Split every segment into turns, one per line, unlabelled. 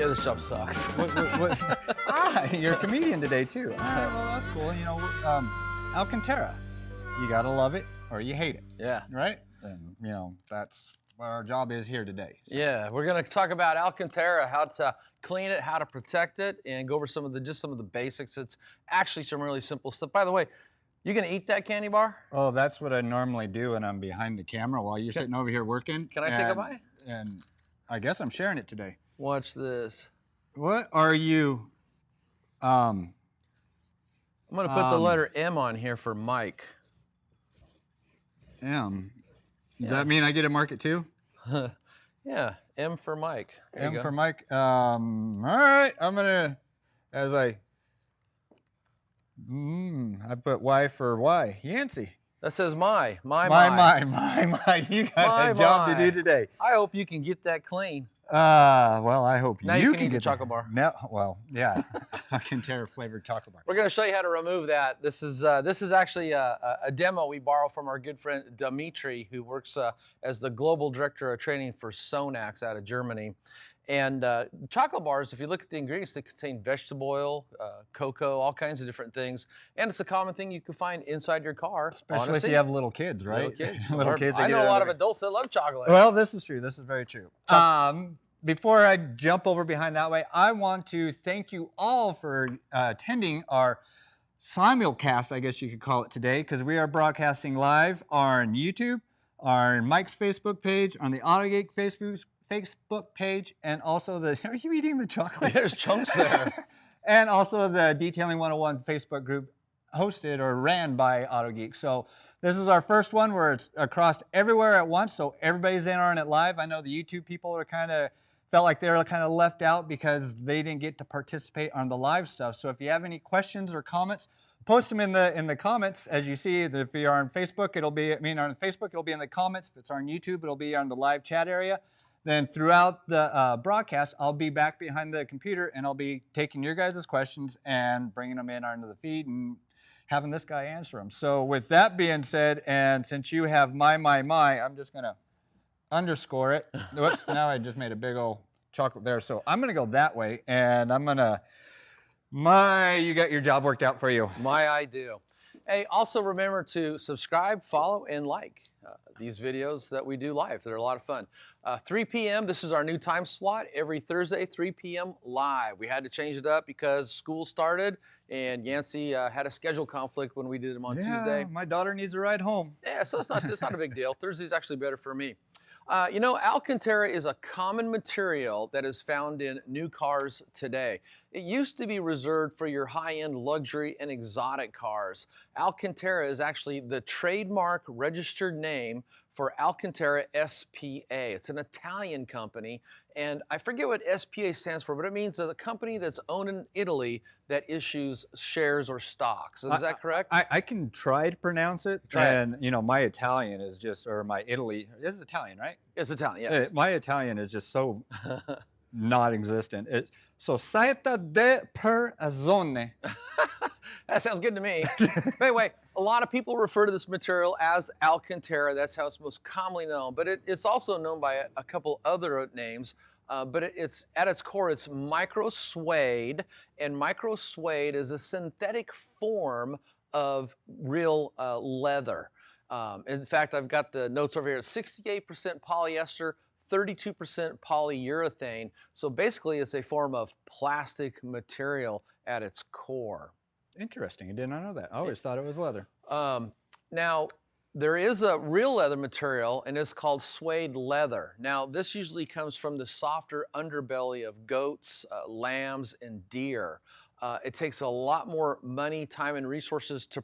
Yeah, this job sucks.
You're a comedian today too. Well, that's cool. You know, Alcantara. You gotta love it or you hate it.
Yeah.
Right? And you know, that's what our job is here today. So.
Yeah, we're gonna talk about Alcantara, how to clean it, how to protect it, and go over some of the basics. It's actually some really simple stuff. By the way, you gonna eat that candy bar?
Oh, that's what I normally do when I'm behind the camera while you're sitting over here working.
Can I take a bite?
And I guess I'm sharing it today.
Watch this.
What are you?
I'm gonna put the letter M on here for Mike.
M. Does that mean I get a mark it too?
Yeah, M for Mike. There
M for Mike. All right, I'm gonna, as I put Y for Y. Yancy.
That says my. You got
a job to do today.
I hope you can get that clean.
Well, I hope
now you can eat the chocolate bar.
No, well, yeah, Alcantara flavored chocolate bar.
We're going to show you how to remove that. This is actually a demo we borrow from our good friend Dimitri, who works as the global director of training for SONAX out of Germany. And chocolate bars, if you look at the ingredients, they contain vegetable oil, cocoa, all kinds of different things. And it's a common thing you can find inside your car.
Especially if you have little kids, right?
Little kids.
Little kids.
I know a lot of adults that love chocolate.
Well, this is true. This is very true. Before I jump over behind that way, I want to thank you all for attending our simulcast, I guess you could call it today, because we are broadcasting live on YouTube, on Mike's Facebook page, on the Autogeek Facebook page, and also the, are you eating the chocolate?
There's chunks there.
And also the Detailing 101 Facebook group hosted or ran by Autogeek. So this is our first one where it's across everywhere at once, so everybody's in on it live. I know the YouTube people are felt like they were kind of left out because they didn't get to participate on the live stuff. So if you have any questions or comments, post them in the comments. As you see, if you're on Facebook, on Facebook, it'll be in the comments. If it's on YouTube, it'll be on the live chat area. Then throughout the broadcast, I'll be back behind the computer and I'll be taking your guys' questions and bringing them in onto the feed and having this guy answer them. So with that being said, and since you have my, I'm just gonna underscore it. Whoops, now I just made a big old chocolate there. So I'm gonna go that way and I'm gonna, you got your job worked out for you.
I do. Hey, also remember to subscribe, follow, and like these videos that we do live. They're a lot of fun. 3 p.m., this is our new time slot. Every Thursday, 3 p.m. live. We had to change it up because school started and Yancy had a schedule conflict when we did them on Tuesday.
My daughter needs a ride home.
Yeah, so it's not a big deal. Thursday's actually better for me. You know, Alcantara is a common material that is found in new cars today. It used to be reserved for your high-end luxury and exotic cars. Alcantara is actually the trademark registered name for Alcantara SPA. It's an Italian company, and I forget what SPA stands for, but it means a company that's owned in Italy that issues shares or stocks. Is that correct?
I can try to pronounce it. And, you know, my Italian is just, or my Italy, this is Italian, right?
It's Italian, yes.
My Italian is just so non-existent. It's Società de Persone.
That sounds good to me. But anyway, a lot of people refer to this material as Alcantara. That's how it's most commonly known. But it's also known by a couple other names. But it's at its core, it's Microsuede. And Microsuede is a synthetic form of real leather. In fact, I've got the notes over here. 68% polyester, 32% polyurethane. So basically, it's a form of plastic material at its core.
Interesting. I did not know that. I always thought it was leather.
Now, there is a real leather material, and it's called suede leather. Now, this usually comes from the softer underbelly of goats, lambs, and deer. It takes a lot more money, time, and resources to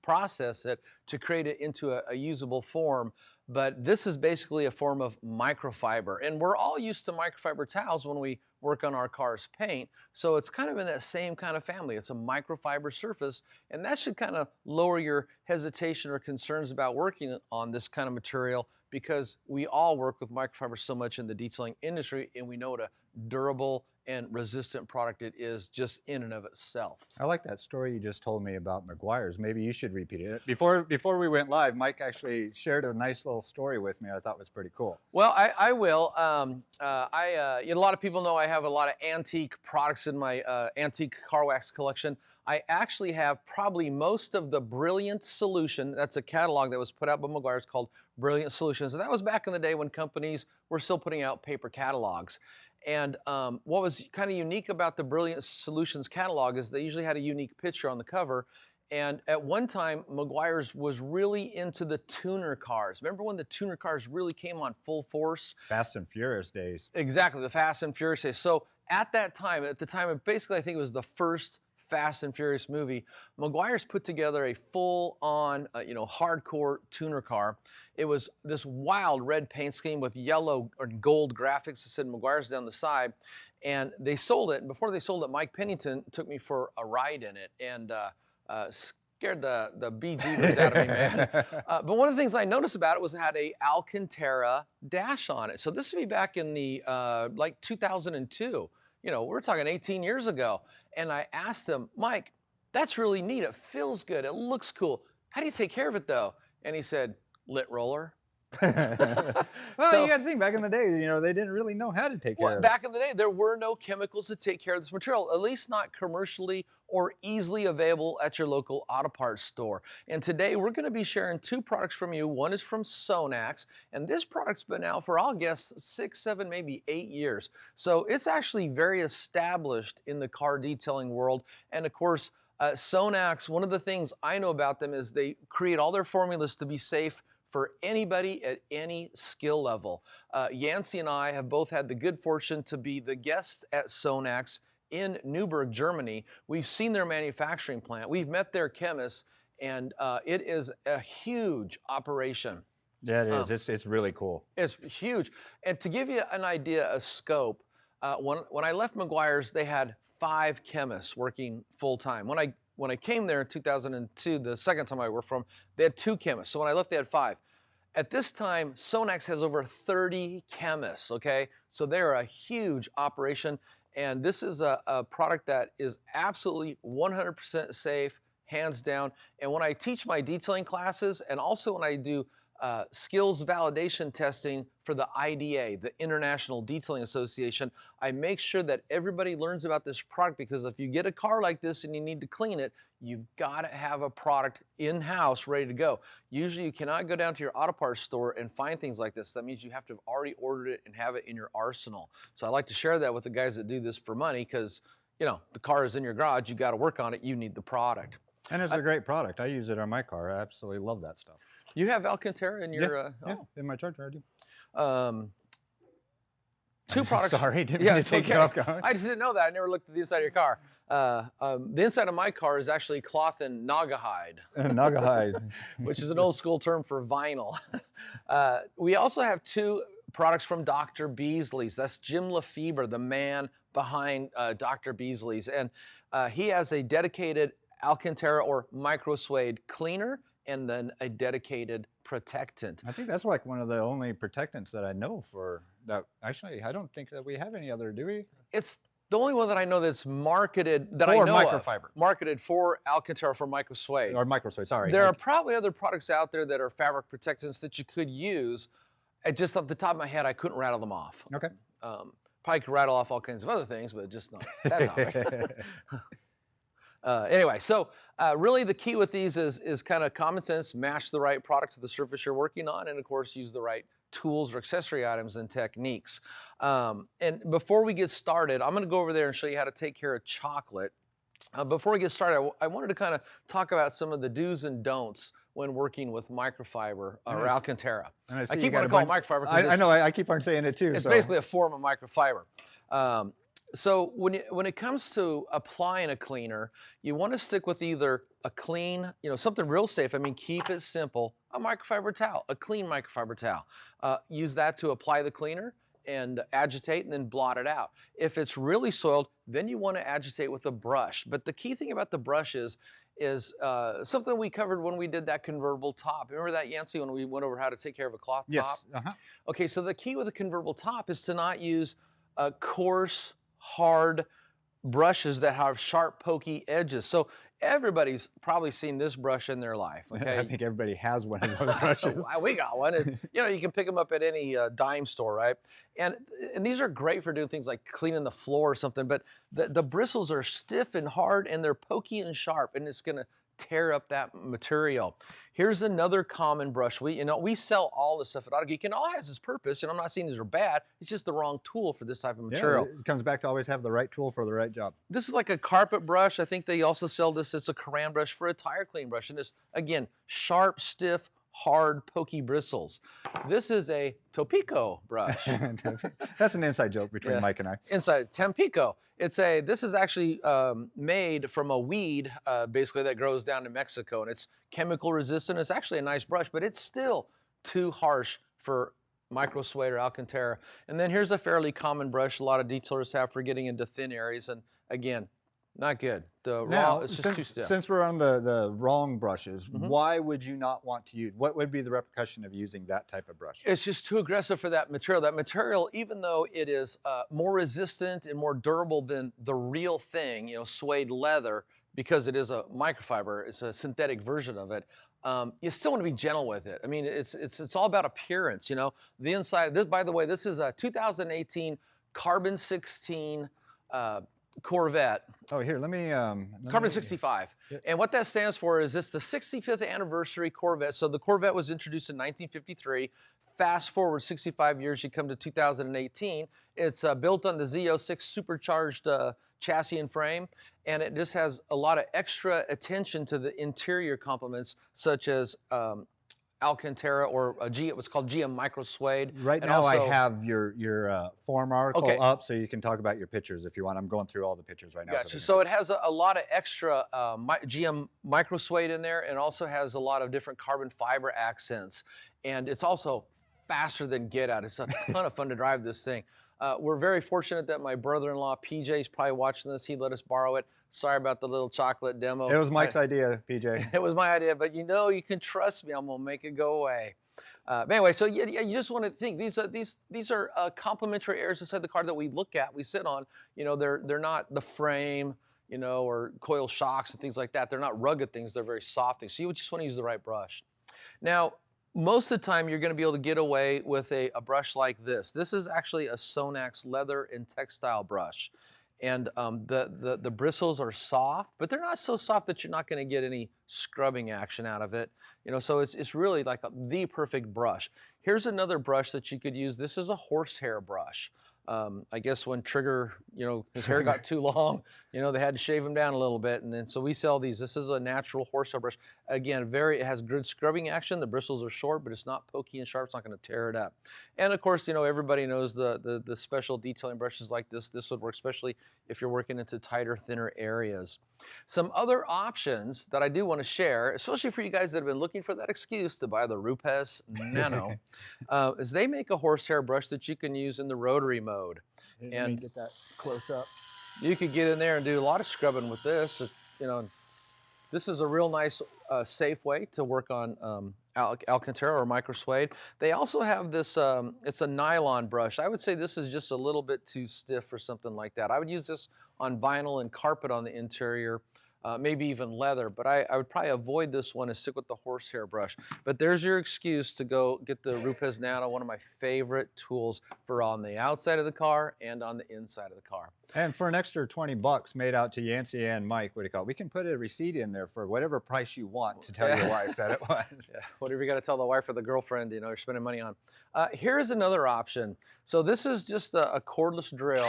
process it to create it into a usable form. But this is basically a form of microfiber. And we're all used to microfiber towels when we work on our car's paint. So it's kind of in that same kind of family. It's a microfiber surface, and that should kind of lower your hesitation or concerns about working on this kind of material, because we all work with microfiber so much in the detailing industry, and we know what a durable and resistant product it is just in and of itself.
I like that story you just told me about Meguiar's. Maybe you should repeat it. Before we went live, Mike actually shared a nice little story with me I thought was pretty cool.
Well, I will. A lot of people know I have a lot of antique products in my antique car wax collection. I actually have probably most of the Brilliant Solution. That's a catalog that was put out by Meguiar's called Brilliant Solutions. And that was back in the day when companies were still putting out paper catalogs. And what was kind of unique about the Brilliant Solutions catalog is they usually had a unique picture on the cover. And at one time, Meguiar's was really into the tuner cars. Remember when the tuner cars really came on full force?
Fast and Furious days.
Exactly, the Fast and Furious days. So at the time, basically I think it was the first Fast and Furious movie, Meguiar's put together a full-on, hardcore tuner car. It was this wild red paint scheme with yellow or gold graphics that said Meguiar's down the side. And they sold it. And before they sold it, Mike Pennington took me for a ride in it and scared the bejeebers out of me, man. But one of the things I noticed about it was it had a Alcantara dash on it. So this would be back in the like 2002. We're talking 18 years ago. And I asked him, Mike, that's really neat. It feels good. It looks cool. How do you take care of it though? And he said, lit roller.
Well,
So-
you got to think back in the day, they didn't really know how to take care of it.
Back in the day, there were no chemicals to take care of this material, at least not commercially or easily available at your local auto parts store. And today we're going to be sharing two products from you. One is from SONAX, and this product's been out for, I'll guess, 6, 7, maybe 8 years. So it's actually very established in the car detailing world. And of course, SONAX, one of the things I know about them is they create all their formulas to be safe for anybody at any skill level. Yancy and I have both had the good fortune to be the guests at SONAX in Newburgh, Germany. We've seen their manufacturing plant. We've met their chemists, and it is a huge operation.
Yeah, it is. It's really cool.
It's huge. And to give you an idea of scope, when I left Meguiar's, they had 5 chemists working full time. When I came there in 2002, the second time I worked for them, they had 2 chemists. So when I left, they had 5. At this time, SONAX has over 30 chemists, okay? So they're a huge operation, and this is a product that is absolutely 100% safe, hands down. And when I teach my detailing classes, and also when I do skills validation testing for the IDA, the International Detailing Association, I make sure that everybody learns about this product, because if you get a car like this and you need to clean it, you've got to have a product in-house ready to go. Usually you cannot go down to your auto parts store and find things like this. That means you have to have already ordered it and have it in your arsenal. So I like to share that with the guys that do this for money, because the car is in your garage, you got to work on it, you need the product.
And it's a great product. I use it on my car. I absolutely love that stuff.
You have Alcantara in your
in my Charger, I do.
2 products.
Sorry, didn't mean to take you off guard.
I just didn't know that. I never looked at the inside of your car. The inside of my car is actually cloth and naugahyde.
Naugahyde.
Which is an old school term for vinyl. We also have 2 products from Dr. Beasley's. That's Jim Lefebvre, the man behind Dr. Beasley's. And he has a dedicated Alcantara or Microsuede cleaner, and then a dedicated protectant.
I think that's like one of the only protectants that I know for that. Actually, I don't think that we have any other, do we?
It's the only one that I know that's marketed, that I
For
know
microfiber.
of, marketed for Alcantara, for Microsuede.
Or Microsuede, sorry.
There are probably other products out there that are fabric protectants that you could use. Just off the top of my head, I couldn't rattle them off.
Okay.
Probably could rattle off all kinds of other things, but just not that topic. Anyway, so really the key with these is kind of common sense, match the right product to the surface you're working on, and of course use the right tools or accessory items and techniques. And before we get started, I'm going to go over there and show you how to take care of chocolate. Before we get started, I wanted to kind of talk about some of the do's and don'ts when working with microfiber or Alcantara.
I
keep on calling it microfiber.
I know, I keep on saying it too.
It's basically a form of microfiber. So when it comes to applying a cleaner, you want to stick with either a clean, something real safe. I mean, keep it simple. A microfiber towel, a clean microfiber towel. Use that to apply the cleaner and agitate and then blot it out. If it's really soiled, then you want to agitate with a brush. But the key thing about the brush is something we covered when we did that convertible top. Remember that, Yancy, when we went over how to take care of a cloth top?
Yes.
Okay, so the key with a convertible top is to not use a coarse, hard brushes that have sharp, pokey edges. So everybody's probably seen this brush in their life, okay?
I think everybody has one of those brushes.
We got one. You know, you can pick them up at any dime store, right? And these are great for doing things like cleaning the floor or something, but the bristles are stiff and hard and they're pokey and sharp, and it's gonna tear up that material. Here's another common brush. We sell all this stuff at Autogeek, and all has its purpose, and I'm not saying these are bad. It's just the wrong tool for this type of material.
Yeah, it comes back to always have the right tool for the right job.
This is like a carpet brush. I think they also sell this as a Caran brush for a tire clean brush. And it's, again, sharp, stiff, hard, pokey bristles. This is a Tampico brush.
That's an inside joke between Mike and I.
Inside Tampico. This is actually made from a weed, basically, that grows down in Mexico. And it's chemical resistant. It's actually a nice brush, but it's still too harsh for Microsuede or Alcantara. And then here's a fairly common brush a lot of detailers have for getting into thin areas. And again, not good. It's just too stiff.
Since we're on the wrong brushes, why would you not want to use, what would be the repercussion of using that type of brush?
It's just too aggressive for that material. That material, even though it is more resistant and more durable than the real thing, you know, suede leather, because it is a microfiber, it's a synthetic version of it, you still want to be gentle with it. I mean, it's all about appearance, you know. The inside, this, by the way, this is a 2018 Carbon 16 Corvette.
Oh, here, let me
Carbon 65. And what that stands for is it's the 65th anniversary Corvette. So the Corvette was introduced in 1953. Fast forward 65 years, you come to 2018. It's built on the Z06 supercharged chassis and frame, and it just has a lot of extra attention to the interior complements, such as Alcantara, or it was called GM Microsuede.
Right now I have your forum article up, so you can talk about your pictures if you want. I'm going through all the pictures right now.
Gotcha. So it has a lot of extra GM Microsuede in there, and also has a lot of different carbon fiber accents. And it's also faster than get out. It's a ton of fun to drive this thing. We're very fortunate that my brother-in-law, PJ, is probably watching this. He let us borrow it. Sorry about the little chocolate demo.
It was Mike's idea, PJ.
It was my idea, but you know, you can trust me. I'm gonna make it go away. But anyway, so you just want to think these are complementary areas inside the car that we look at, we sit on. You know, they're not the frame, you know, or coil shocks and things like that. They're not rugged things. They're very soft things. So you just want to use the right brush. Now, most of the time, you're going to be able to get away with a brush like this. This is actually a SONAX leather and textile brush. And the bristles are soft, but they're not so soft that you're not going to get any scrubbing action out of it. You know, so it's really like the perfect brush. Here's another brush that you could use. This is a horsehair brush. I guess when Trigger, you know, his hair got too long, you know, they had to shave him down a little bit. And then, so we sell these. This is a natural horsehair brush. Again, it has good scrubbing action. The bristles are short, but it's not pokey and sharp. It's not going to tear it up. And of course, you know, everybody knows the special detailing brushes like this. This would work, especially if you're working into tighter, thinner areas. Some other options that I do want to share, especially for you guys that have been looking for that excuse to buy the Rupes Nano, is they make a horsehair brush that you can use in the rotary mode.
Let me get that close up.
You could get in there and do a lot of scrubbing with this. You know, this is a real nice, safe way to work on Alcantara or Microsuede. They also have this, it's a nylon brush. I would say this is just a little bit too stiff for something like that. I would use this on vinyl and carpet on the interior, maybe even leather, but I would probably avoid this one and stick with the horsehair brush. But there's your excuse to go get the Rupes Nano, one of my favorite tools for on the outside of the car and on the inside of the car.
And for an extra 20 bucks made out to Yancy and Mike, what do you call it? We can put a receipt in there for whatever price you want to tell your wife that it was.
Yeah, whatever you got to tell the wife or the girlfriend, you know, you're spending money on. Here's another option. So this is just a cordless drill.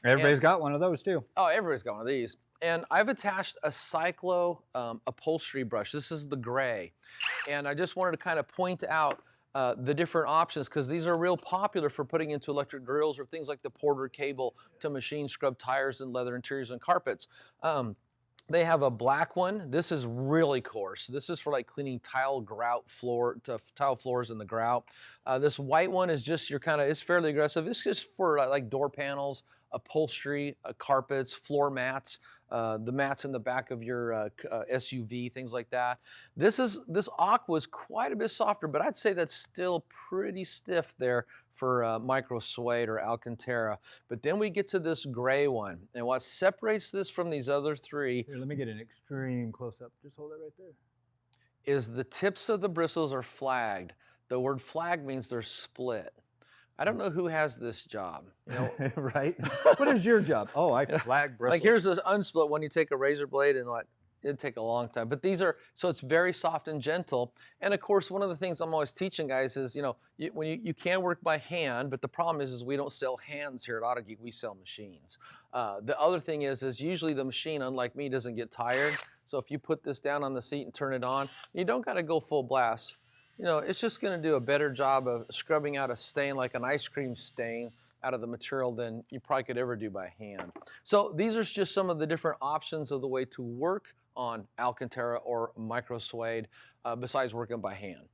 Everybody's got one of those too.
Oh, everybody's got one of these. And I've attached a Cyclo upholstery brush. This is the gray. And I just wanted to kind of point out the different options, because these are real popular for putting into electric drills or things like the Porter cable to machine scrub tires and leather interiors and carpets. They have a black one. This is really coarse. This is for like cleaning tile floors in the grout. This white one is just it's fairly aggressive. It's just for like door panels, upholstery, carpets, floor mats, the mats in the back of your SUV, things like that. This aqua is quite a bit softer, but I'd say that's still pretty stiff there for micro suede or Alcantara. But then we get to this gray one. And what separates this from these other three
Here, let me get an extreme close-up. Just hold it right there.
is the tips of the bristles are flagged. The word flag means they're split. I don't know who has this job. You know,
right? What is your job? Oh, I flag bristles.
like here's this unsplit one. You take a razor blade and what? It'd take a long time. But these are, so it's very soft and gentle. And of course, one of the things I'm always teaching guys is, you know, when you can work by hand, but the problem is we don't sell hands here at Autogeek, we sell machines. The other thing is usually the machine, unlike me, doesn't get tired. So if you put this down on the seat and turn it on, you don't got to go full blast. You know, it's just going to do a better job of scrubbing out a stain, like an ice cream stain, out of the material than you probably could ever do by hand. So these are just some of the different options of the way to work on Alcantara or micro suede besides working by hand.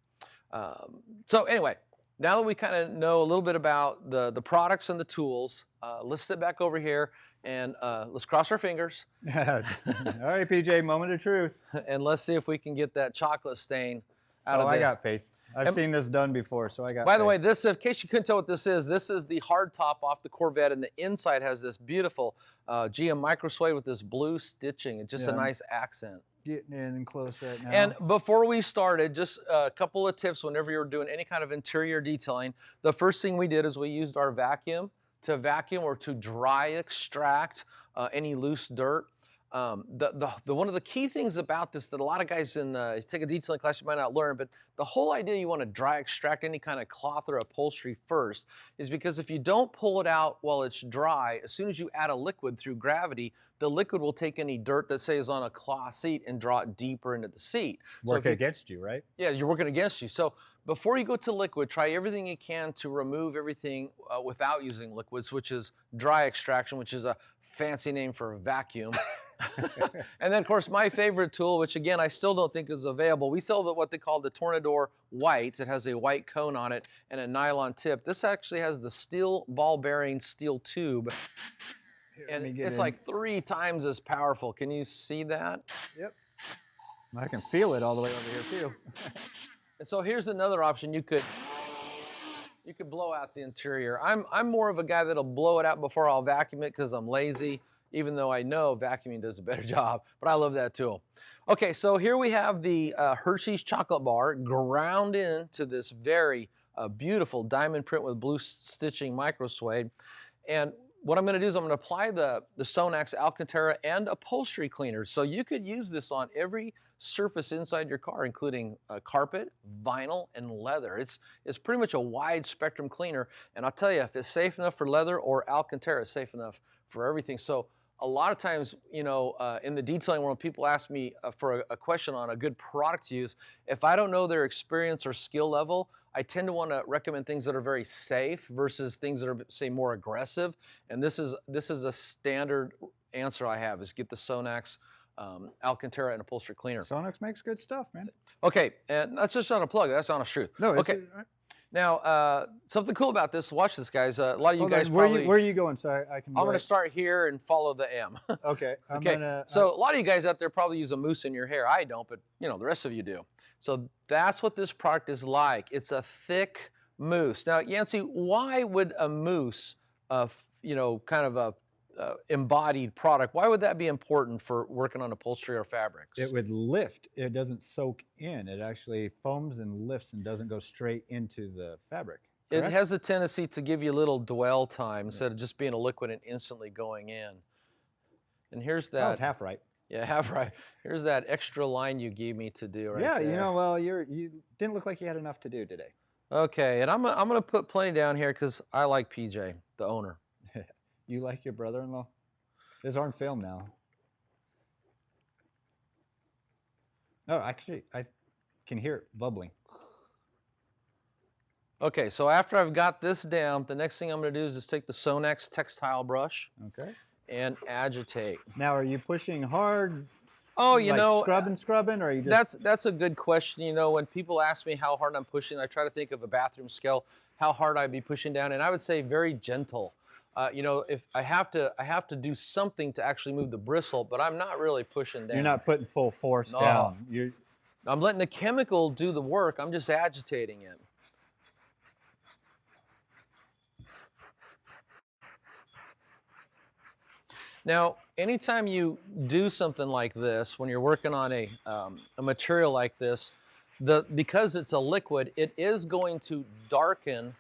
So anyway, now that we kind of know a little bit about the products and the tools, let's sit back over here and let's cross our fingers.
All right, PJ, moment of truth.
And let's see if we can get that chocolate stain out of
I got faith. I've seen this done before, so I got
By the way, this, in case you couldn't tell what this is the hard top off the Corvette, and the inside has this beautiful GM Microsuede with this blue stitching. It's just a nice accent.
Getting in close right now.
And before we started, just a couple of tips whenever you're doing any kind of interior detailing. The first thing we did is we used our vacuum to vacuum or to dry extract any loose dirt. One of the key things about this that a lot of guys take a detailing class you might not learn, but the whole idea you want to dry extract any kind of cloth or upholstery first is because if you don't pull it out while it's dry, as soon as you add a liquid through gravity, the liquid will take any dirt that say is on a cloth seat and draw it deeper into the seat.
Work against you, right?
Yeah, you're working against you. So before you go to liquid, try everything you can to remove everything without using liquids, which is dry extraction, which is a fancy name for vacuum. And then, of course, my favorite tool, which again, I still don't think is available. We sell what they call the Tornador White. It has a white cone on it and a nylon tip. This actually has the steel ball bearing steel tube. And it's like 3 times as powerful. Can you see that?
Yep. I can feel it all the way over here too.
And so here's another option. You could blow out the interior. I'm more of a guy that'll blow it out before I'll vacuum it because I'm lazy, even though I know vacuuming does a better job, but I love that tool. Okay, so here we have the Hershey's chocolate bar ground into this very beautiful diamond print with blue stitching micro suede. And what I'm going to do is I'm going to apply the SONAX Alcantara and upholstery cleaner. So you could use this on every surface inside your car, including carpet, vinyl, and leather. It's pretty much a wide spectrum cleaner. And I'll tell you, if it's safe enough for leather, or Alcantara is safe enough for everything. So a lot of times, you know, in the detailing world, people ask me for a question on a good product to use. If I don't know their experience or skill level, I tend to want to recommend things that are very safe versus things that are, say, more aggressive. And this is a standard answer I have, is get the SONAX Alcantara and upholstery cleaner.
SONAX makes good stuff, man.
Okay, and that's just not a plug. That's honest truth.
No,
okay. Now, something cool about this. Watch this, guys. A lot of you guys
where
probably.
Where are you going? So I can.
I'm going to start here and follow the M.
Okay.
So a lot of you guys out there probably use a mousse in your hair. I don't, but you know the rest of you do. So that's what this product is like. It's a thick mousse. Now, Yancy, why would a mousse, you know, kind of a embodied product, why would that be important for working on upholstery or fabrics?
It would lift. It doesn't soak in. It actually foams and lifts and doesn't go straight into the fabric. Correct?
It has a tendency to give you a little dwell time instead of just being a liquid and instantly going in. And here's that.
That was half right.
Yeah, half right. Here's that extra line you gave me to do right there.
Yeah, you know, well, you didn't look like you had enough to do today.
Okay, and I'm gonna put plenty down here because I like PJ, the owner.
You like your brother-in-law? This is on film now. Oh, actually, I can hear it bubbling.
Okay, so after I've got this down, the next thing I'm going to do is just take the SONAX textile brush.
Okay.
And agitate.
Now, are you pushing hard?
Oh, you know,
scrubbing, or are you just...
That's a good question. You know, when people ask me how hard I'm pushing, I try to think of a bathroom scale, how hard I'd be pushing down, and I would say very gentle. You know, if I have to do something to actually move the bristle, but I'm not really pushing down.
You're not putting full force down.
I'm letting the chemical do the work. I'm just agitating it. Now, anytime you do something like this, when you're working on a material like this, because it's a liquid, it is going to darken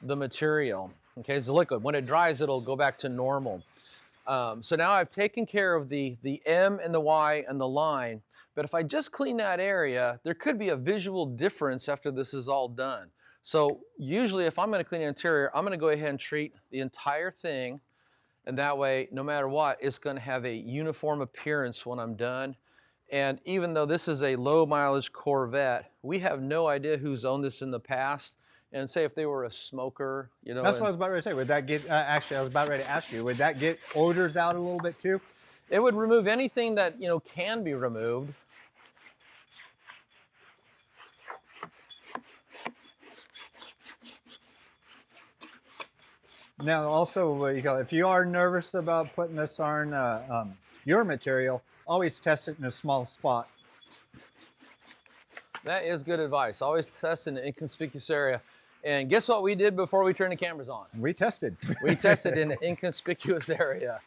the material. Okay, it's a liquid. When it dries, it'll go back to normal. So now I've taken care of the M and the Y and the line, but if I just clean that area, there could be a visual difference after this is all done. So usually if I'm going to clean an interior, I'm going to go ahead and treat the entire thing, and that way, no matter what, it's going to have a uniform appearance when I'm done. And even though this is a low mileage Corvette, we have no idea who's owned this in the past. And say if they were a smoker, you know.
That's what I was about to say. Would that get, actually, I was about ready to ask you, would that get odors out a little bit too?
It would remove anything that, you know, can be removed.
Now, also, what you call it, if you are nervous about putting this on your material, always test it in a small spot.
That is good advice. Always test in an inconspicuous area. And guess what we did before we turned the cameras on?
We tested.
We tested in an inconspicuous area.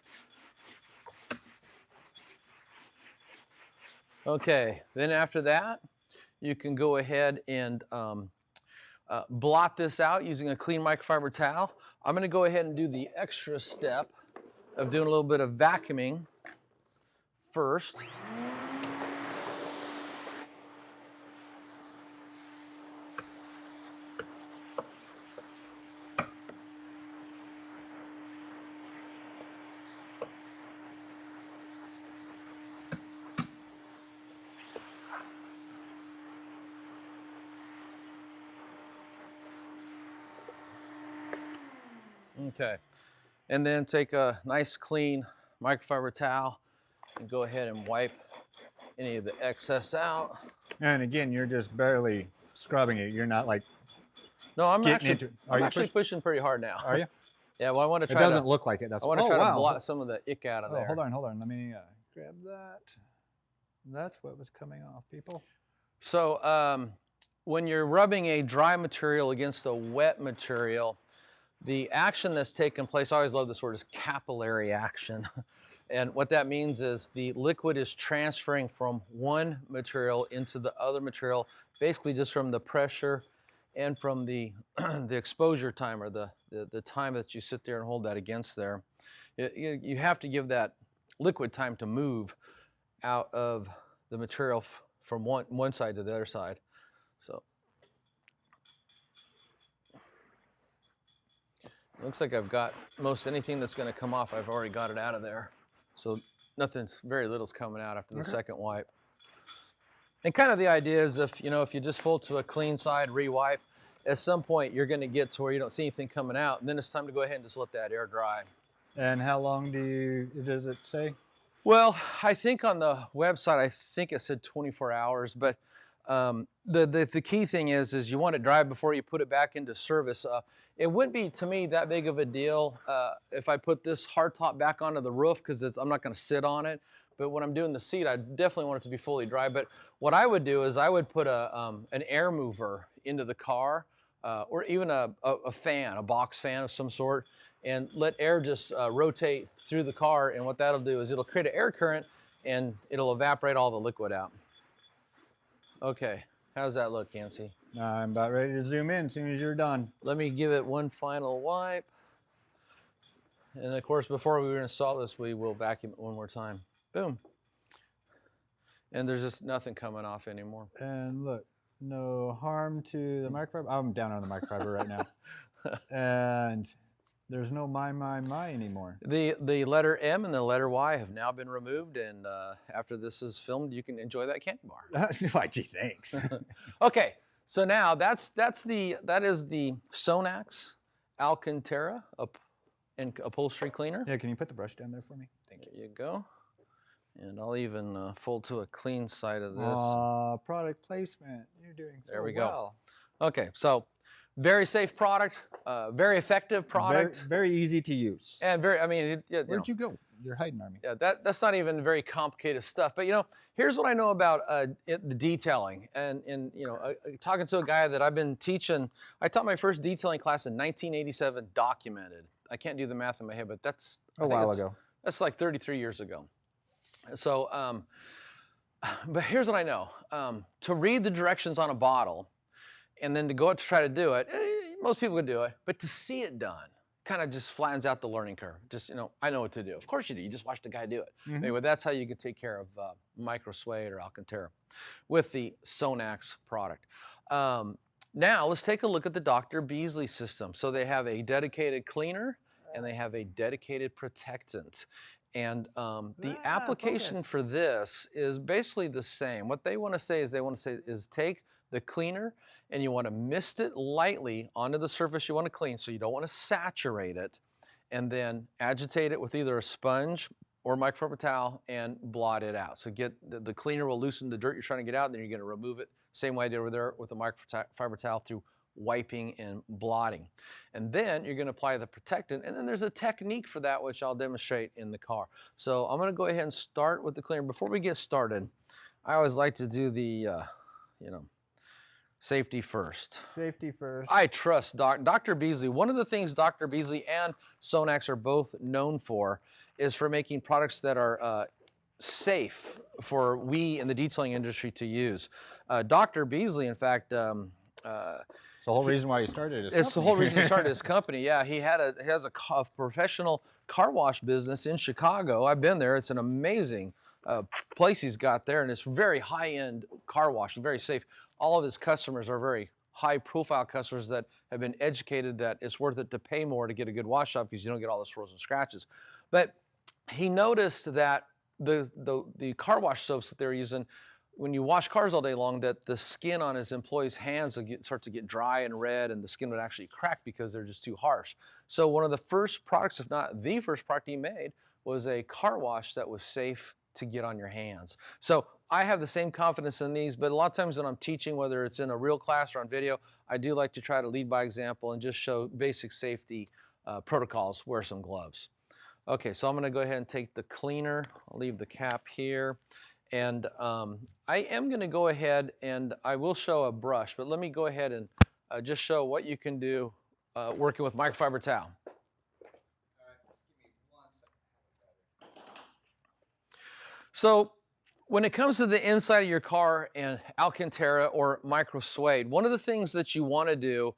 Okay, then after that, you can go ahead and blot this out using a clean microfiber towel. I'm going to go ahead and do the extra step of doing a little bit of vacuuming first. Okay, and then take a nice clean microfiber towel and go ahead and wipe any of the excess out.
And again, you're just barely scrubbing it. You're not like
No, I'm
getting
actually,
into.
I'm actually pushing pretty hard now.
Are you?
Yeah, well, I want to
It
try
doesn't
to,
look like it. That's.
I want to
oh,
try
wow.
to blot some of the ick out of there.
Hold on. Let me grab that. That's what was coming off, people.
So when you're rubbing a dry material against a wet material, the action that's taking place, I always love this word, is capillary action. And what that means is the liquid is transferring from one material into the other material, basically just from the pressure and from the, the exposure time, or the time that you sit there and hold that against there. You have to give that liquid time to move out of the material from one side to the other side. So looks like I've got most anything that's going to come off, I've already got it out of there. So very little's coming out after the second wipe. And kind of the idea is if you just full to a clean side, re-wipe, at some point you're going to get to where you don't see anything coming out, and then it's time to go ahead and just let that air dry.
And how long does it say?
Well, I think on the website, I think it said 24 hours, but the key thing is you want it dry before you put it back into service. It wouldn't be, to me, that big of a deal if I put this hardtop back onto the roof, because I'm not going to sit on it. But when I'm doing the seat, I definitely want it to be fully dry. But what I would do is I would put an air mover into the car, or even a fan, a box fan of some sort, and let air just rotate through the car. And what that'll do is it'll create an air current, and it'll evaporate all the liquid out. Okay, how's that look, Yancy?
I'm about ready to zoom in as soon as you're done.
Let me give it one final wipe. And of course, before we install this, we will vacuum it one more time. Boom. And there's just nothing coming off anymore.
And look, no harm to the microfiber. I'm down on the microfiber right now. And there's no my anymore.
The letter M and the letter Y have now been removed, and after this is filmed, you can enjoy that candy bar.
Why, gee, thanks.
Okay, so now that is the SONAX Alcantara and upholstery cleaner.
Yeah, can you put the brush down there for me? Thank you.
There you go. And I'll even fold to a clean side of this.
Product placement. You're doing so
There we go.
well.
Okay, so very safe product, very effective product.
Very easy to use.
And very, I mean,
Where'd you go? You're hiding on me.
Yeah, that's not even very complicated stuff. But here's what I know about the detailing. And talking to a guy that I've been teaching, I taught my first detailing class in 1987, documented. I can't do the math in my head, but that's
a while ago.
That's like 33 years ago. So, but here's what I know. To read the directions on a bottle and then to go out to try to do it, most people could do it, but to see it done kind of just flattens out the learning curve. Just, you know, I know what to do. Of course you do. You just watch the guy do it. Anyway, that's how you can take care of Microsuede or Alcantara with the SONAX product. Now let's take a look at the Dr. Beasley system. So they have a dedicated cleaner and they have a dedicated protectant. And the application for this is basically the same. What they want to say is take the cleaner and you want to mist it lightly onto the surface you want to clean, so you don't want to saturate it, and then agitate it with either a sponge or microfiber towel and blot it out. So get the cleaner will loosen the dirt you're trying to get out, and then you're going to remove it same way I did over there with the microfiber towel through wiping and blotting. And then you're going to apply the protectant, and then there's a technique for that which I'll demonstrate in the car. So I'm going to go ahead and start with the cleaner. Before we get started, I always like to do the you know, safety first.
Safety first.
I trust Dr. Beasley. One of the things Dr. Beasley and SONAX are both known for is for making products that are safe for we in the detailing industry to use. Dr. Beasley, in fact,
it's the whole reason why he started his company.
It's the whole reason he started his company. Yeah, he has a professional car wash business in Chicago. I've been there. It's an amazing place he's got there, and it's very high-end car wash, very safe. All of his customers are very high-profile customers that have been educated that it's worth it to pay more to get a good wash shop because you don't get all those frozen scratches. But he noticed that the car wash soaps that they're using, when you wash cars all day long, that the skin on his employees' hands would start to get dry and red, and the skin would actually crack because they're just too harsh. So one of the first products, if not the first product he made, was a car wash that was safe to get on your hands. So I have the same confidence in these, but a lot of times when I'm teaching, whether it's in a real class or on video, I do like to try to lead by example and just show basic safety protocols. Wear some gloves. Okay, so I'm going to go ahead and take the cleaner. I'll leave the cap here. And I am going to go ahead and I will show a brush, but let me go ahead and just show what you can do working with microfiber towel. So when it comes to the inside of your car and Alcantara or Microsuede, one of the things that you want to do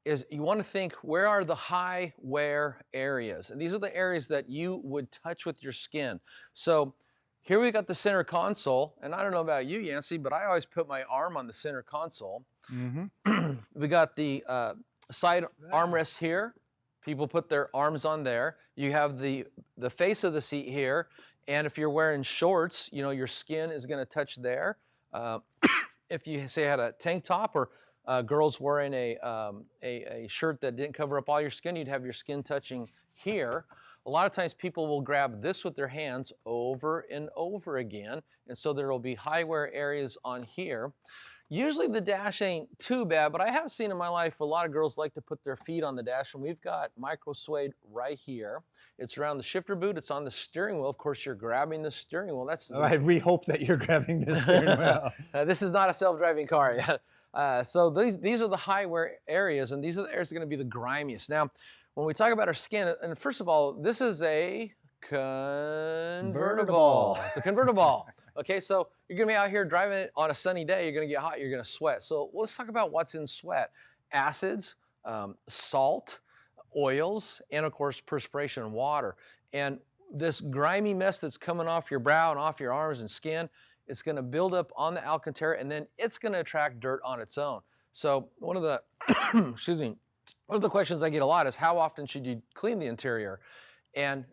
is you want to think, where are the high wear areas? And these are the areas that you would touch with your skin. So here we got the center console, and I don't know about you, Yancy, but I always put my arm on the center console. We got the side armrests here. People put their arms on there. You have the face of the seat here, and if you're wearing shorts, you know, your skin is going to touch there. If you say had a tank top or girls wearing a shirt that didn't cover up all your skin, you'd have your skin touching here. A lot of times people will grab this with their hands over and over again, and so there will be high wear areas on here. Usually the dash ain't too bad, but I have seen in my life a lot of girls like to put their feet on the dash, and we've got Microsuede right here. It's around the shifter boot. It's on the steering wheel. Of course, you're grabbing the steering wheel. That's
we hope that you're grabbing the steering wheel.
This is not a self-driving car yet. So these are the high wear areas, and these are the areas that are going to be the grimiest. Now, when we talk about our skin, and first of all, this is a convertible. It's a convertible. Okay, so you're gonna be out here driving it on a sunny day, you're gonna get hot, you're gonna sweat. So let's talk about what's in sweat. Acids, salt, oils, and of course perspiration and water. And this grimy mess that's coming off your brow and off your arms and skin, it's gonna build up on the Alcantara, and then it's gonna attract dirt on its own. So one of the, excuse me, one of the questions I get a lot is, how often should you clean the interior? And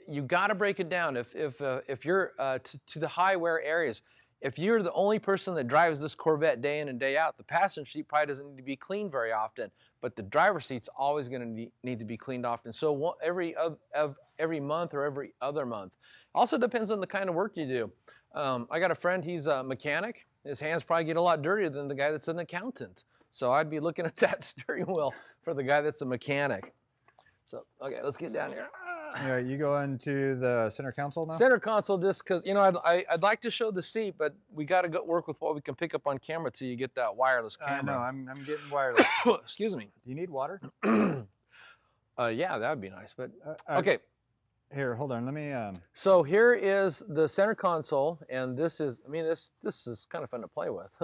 you got to break it down. If you're to the high wear areas, if you're the only person that drives this Corvette day in and day out, the passenger seat probably doesn't need to be cleaned very often, but the driver's seat's always going to need to be cleaned often. So every month or every other month. Also depends on the kind of work you do. I got a friend, he's a mechanic. His hands probably get a lot dirtier than the guy that's an accountant. So I'd be looking at that steering wheel for the guy that's a mechanic. So, okay, let's get down here.
Yeah, you go into the center console now?
Center console, just because, you know, I'd like to show the seat, but we got to go work with what we can pick up on camera till you get that wireless camera.
I know, I'm getting wireless.
Excuse me.
Do you need water?
Yeah, that would be nice, but okay.
Here, hold on. Let me.
So here is the center console, and this is, I mean, this is kind of fun to play with.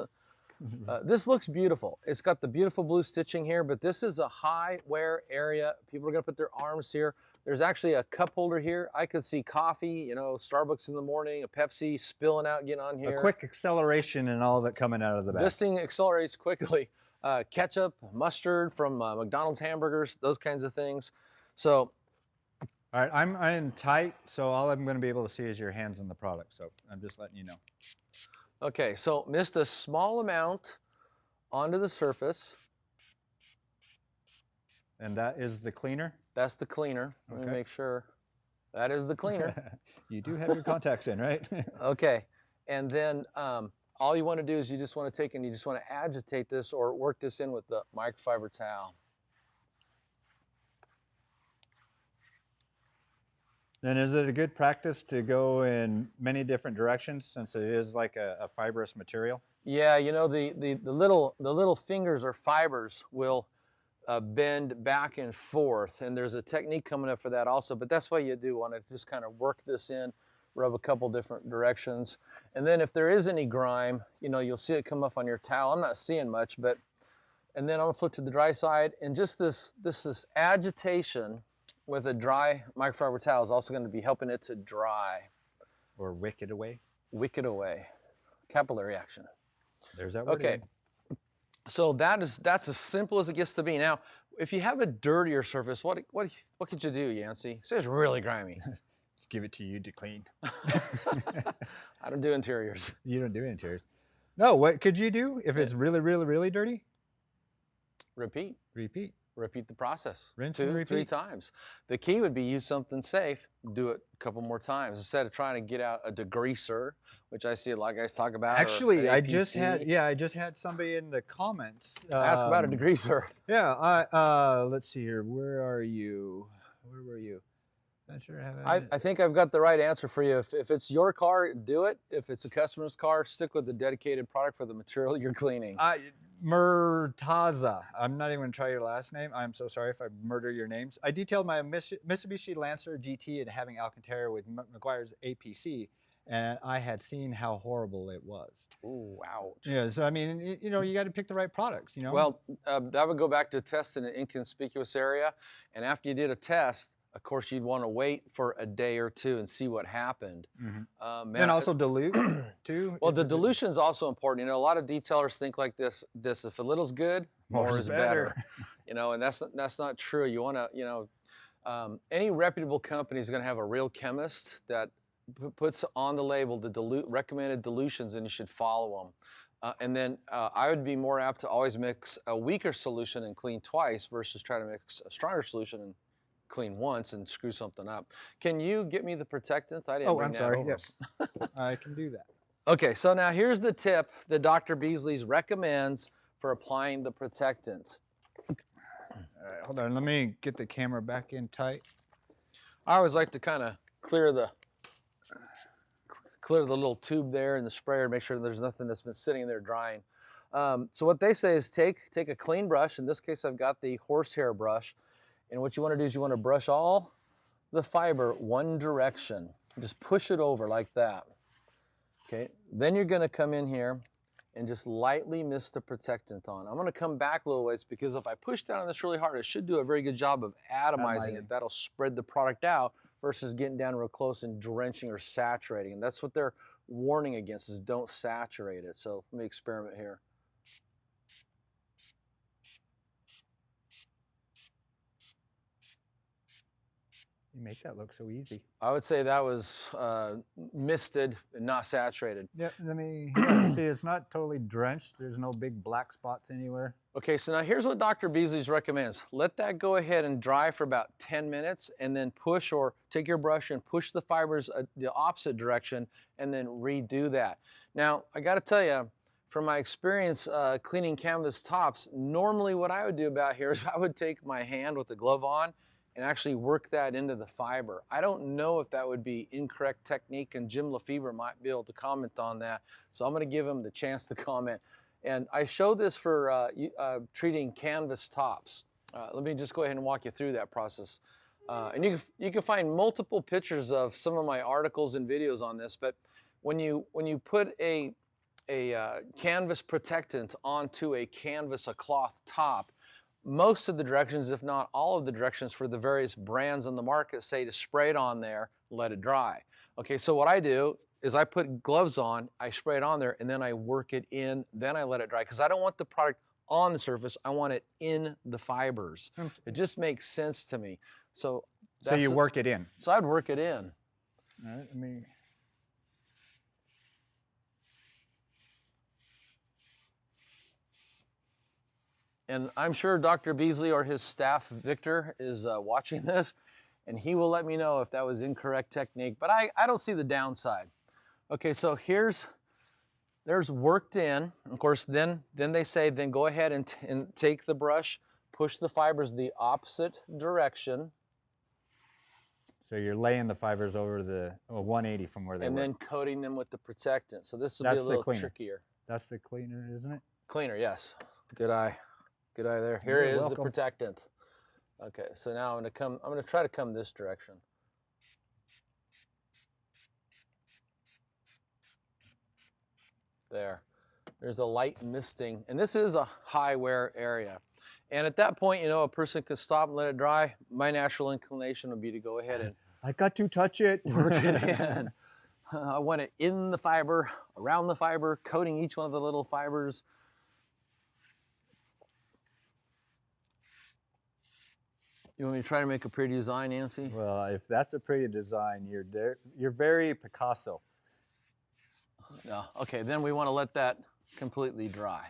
This looks beautiful. It's got the beautiful blue stitching here, but this is a high wear area. People are gonna put their arms here. There's actually a cup holder here. I could see coffee, you know, Starbucks in the morning, a Pepsi spilling out, getting on here.
A quick acceleration and all of it coming out of the back.
This thing accelerates quickly. Ketchup, mustard from McDonald's hamburgers, those kinds of things. So,
all right, I'm in tight, so all I'm going to be able to see is your hands on the product. So I'm just letting you know.
okay, so missed a small amount onto the surface.
And that is the cleaner?
That's the cleaner. Let me make sure. That is the cleaner.
You do have your contacts in, right?
Okay, and then all you want to do is you just want to take and you just want to agitate this or work this in with the microfiber towel.
And is it a good practice to go in many different directions since it is like a fibrous material?
Yeah, you know, the little fingers or fibers will bend back and forth, and there's a technique coming up for that also, but that's why you do want to just kind of work this in, rub a couple different directions, and then if there is any grime, you know, you'll see it come up on your towel. I'm not seeing much, but, and then I'm gonna flip to the dry side, and just this agitation with a dry microfiber towel is also going to be helping it to dry.
Or wick it away?
Wick it away. Capillary action.
There's that word.
Okay.
Again.
So that's as simple as it gets to be. Now, if you have a dirtier surface, what could you do, Yancy? Say it's really grimy.
Just give it to you to clean.
I don't do interiors.
You don't do interiors. No, what could you do if it's really, really, really dirty?
Repeat.
Repeat.
Repeat the process.
Rinse
2,
and repeat.
3 times. The key would be use something safe, do it a couple more times instead of trying to get out a degreaser, which I see a lot of guys talk about.
Actually, I just had somebody in the comments
ask about a degreaser.
Yeah, let's see here. Where are you? Where were you? Not sure
I think I've got the right answer for you. If it's your car, do it. If it's a customer's car, stick with the dedicated product for the material you're cleaning.
Murtaza. I'm not even going to try your last name. I'm so sorry if I murder your names. I detailed my Mitsubishi Lancer GT and having Alcantara with McGuire's APC, and I had seen how horrible it was.
Ooh, ouch.
Yeah, so I mean, you know, you got to pick the right products, you know?
Well, that would go back to testing an inconspicuous area, and after you did a test, of course, you'd want to wait for a day or two and see what happened.
Mm-hmm. And also dilute, too?
Well, the dilution is also important. You know, a lot of detailers think like this, if a little's good, more is better. You know, and that's not true. You want to, you know, any reputable company is going to have a real chemist that puts on the label the recommended dilutions, and you should follow them. And then I would be more apt to always mix a weaker solution and clean twice versus try to mix a stronger solution and clean once and screw something up. Can you get me the protectant? I didn't bring that over.
Yes. I can do that.
Okay, so now here's the tip that Dr. Beasley's recommends for applying the protectant.
All right, hold on. Let me get the camera back in tight.
I always like to kind of clear the little tube there in the sprayer, make sure there's nothing that's been sitting there drying. So what they say is take a clean brush. In this case, I've got the horsehair brush. And what you want to do is you want to brush all the fiber one direction. Just push it over like that. Okay, then you're going to come in here and just lightly mist the protectant on. I'm going to come back a little ways because if I push down on this really hard, it should do a very good job of atomizing it. That'll spread the product out versus getting down real close and drenching or saturating. And that's what they're warning against, is don't saturate it. So let me experiment here.
You make that look so easy.
I would say that was misted and not saturated.
Yeah, let me see. It's not totally drenched. There's no big black spots anywhere.
Okay, so now here's what Dr. Beasley's recommends. Let that go ahead and dry for about 10 minutes and then push, or take your brush and push the fibers the opposite direction and then redo that. Now, I got to tell you, from my experience cleaning canvas tops, normally what I would do about here is I would take my hand with the glove on and actually work that into the fiber. I don't know if that would be incorrect technique, and Jim Lefebvre might be able to comment on that. So I'm going to give him the chance to comment. And I show this for treating canvas tops. Let me just go ahead and walk you through that process. And you can find multiple pictures of some of my articles and videos on this, but when you put a canvas protectant onto a cloth top, most of the directions, if not all of the directions for the various brands on the market say to spray it on there, let it dry. Okay, so what I do is I put gloves on, I spray it on there, and then I work it in, then I let it dry, because I don't want the product on the surface, I want it in the fibers. It just makes sense to me. So
you work it in.
So I'd work it in.
All right, let me.
And I'm sure Dr. Beasley or his staff, Victor, is watching this, and he will let me know if that was incorrect technique, but I don't see the downside. Okay, so there's worked in. Of course, then they say, then go ahead and take the brush, push the fibers the opposite direction.
So you're laying the fibers over the 180 from where they were.
And then coating them with the protectant. So this will be a little trickier.
That's the cleaner, isn't it?
Cleaner, yes. Good eye. Good eye there. Here is the protectant. Okay, so now I'm gonna try to come this direction. There's a light misting, and this is a high wear area. And at that point, a person could stop and let it dry. My natural inclination would be to go ahead and
I got to touch it.
Work it in. I want it in the fiber, around the fiber, coating each one of the little fibers. You want me to try to make a pretty design, Nancy?
Well, if that's a pretty design, you're very Picasso.
No. Okay, then we want to let that completely dry.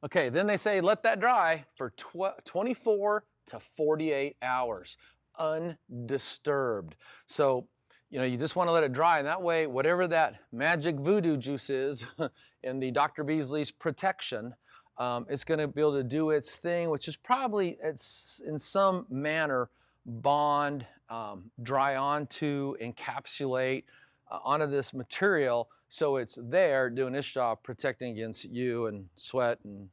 Okay, then they say let that dry for 24 to 48 hours, undisturbed. So, you just want to let it dry, and that way, whatever that magic voodoo juice is in the Dr. Beasley's protection, it's going to be able to do its thing, which is probably in some manner bond, dry onto, encapsulate onto this material, so it's there doing its job protecting against you and sweat and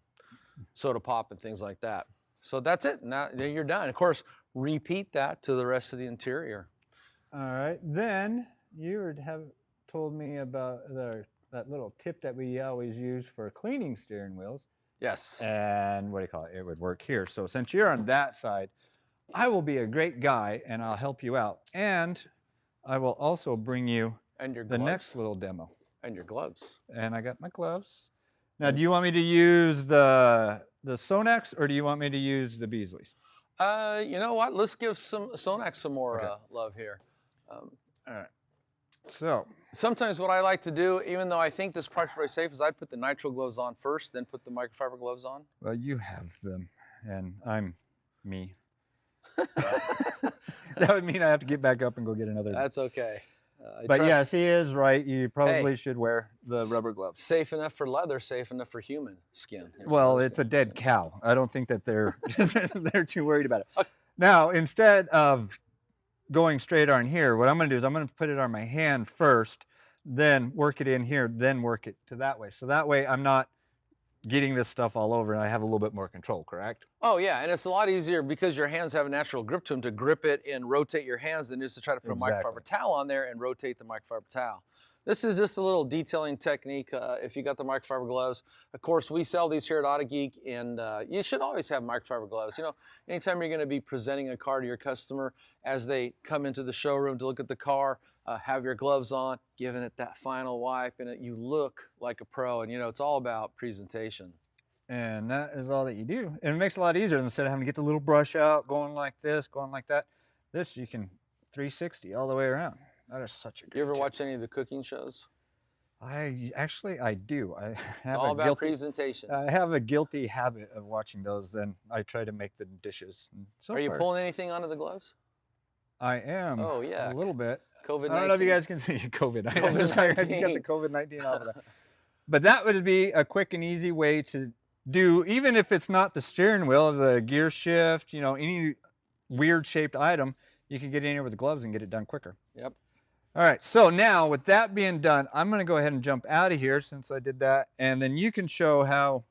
soda pop and things like that. So that's it. Now you're done. Of course, repeat that to the rest of the interior.
All right. Then you would have told me about that little tip that we always use for cleaning steering wheels.
Yes.
And what do you call it? It would work here. So since you're on that side, I will be a great guy and I'll help you out. And I will also bring you the next little demo.
And your gloves.
And I got my gloves. Now, do you want me to use the SONAX or do you want me to use the Beasleys?
You know what? Let's give SONAX some more love here.
All right. So
sometimes what I like to do, even though I think this product's very safe, is I'd put the nitrile gloves on first, then put the microfiber gloves on.
Well, you have them, and I'm me. That would mean I have to get back up and go get another.
That's okay.
But yes, he is right. You probably should wear the rubber gloves.
Safe enough for leather, safe enough for human skin.
Well, it's a dead cow. I don't think that they're they're too worried about it. Okay. Now, instead of going straight on here, what I'm going to do is I'm going to put it on my hand first, then work it in here, then work it to that way. So that way I'm not getting this stuff all over and I have a little bit more control, correct?
Oh yeah, and it's a lot easier because your hands have a natural grip to them to grip it and rotate your hands than just to try to put a microfiber towel on there and rotate the microfiber towel. This is just a little detailing technique if you got the microfiber gloves. Of course, we sell these here at Autogeek, and you should always have microfiber gloves. Anytime you're going to be presenting a car to your customer as they come into the showroom to look at the car, have your gloves on, giving it that final wipe, and you look like a pro. And it's all about presentation.
And that is all that you do. And it makes it a lot easier instead of having to get the little brush out, going like this, going like that. This you can 360 all the way around. That is such a good
You ever watch any of the cooking shows?
I do.
It's all about presentation.
I have a guilty habit of watching those. Then I try to make the dishes.
Are you pulling anything onto the gloves?
I am.
Oh yeah,
a little bit.
COVID-19.
I don't know if you guys can see COVID. I just got the COVID-19 out of that. But that would be a quick and easy way to do, even if it's not the steering wheel, the gear shift, any weird shaped item, you can get in here with the gloves and get it done quicker.
Yep.
All right, so now with that being done, I'm going to go ahead and jump out of here since I did that, and then you can show how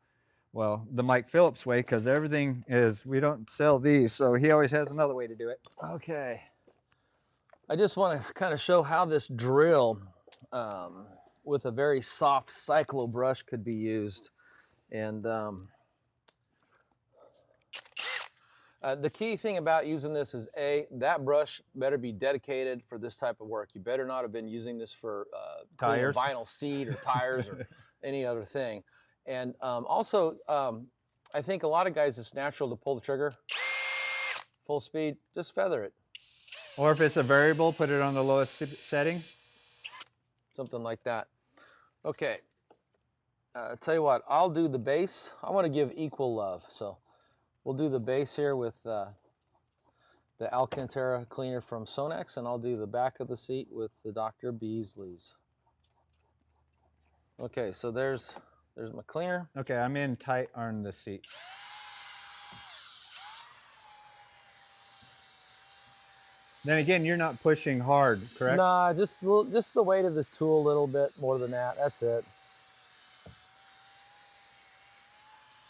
Well, the Mike Phillips way, because everything is, we don't sell these, so he always has another way to do it.
Okay. I just want to kind of show how this drill with a very soft cyclo brush could be used. And the key thing about using this is that brush better be dedicated for this type of work. You better not have been using this for cleaning a vinyl seat or tires or any other thing. And also, I think a lot of guys, it's natural to pull the trigger, full speed, just feather it.
Or if it's a variable, put it on the lowest setting.
Something like that. Okay, tell you what, I'll do the base. I want to give equal love, so we'll do the base here with the Alcantara cleaner from SONAX, and I'll do the back of the seat with the Dr. Beasley's. Okay, so there's my cleaner.
Okay, I'm in tight on the seat. Then again, you're not pushing hard, correct?
Nah, just the weight of the tool a little bit more than that. That's it.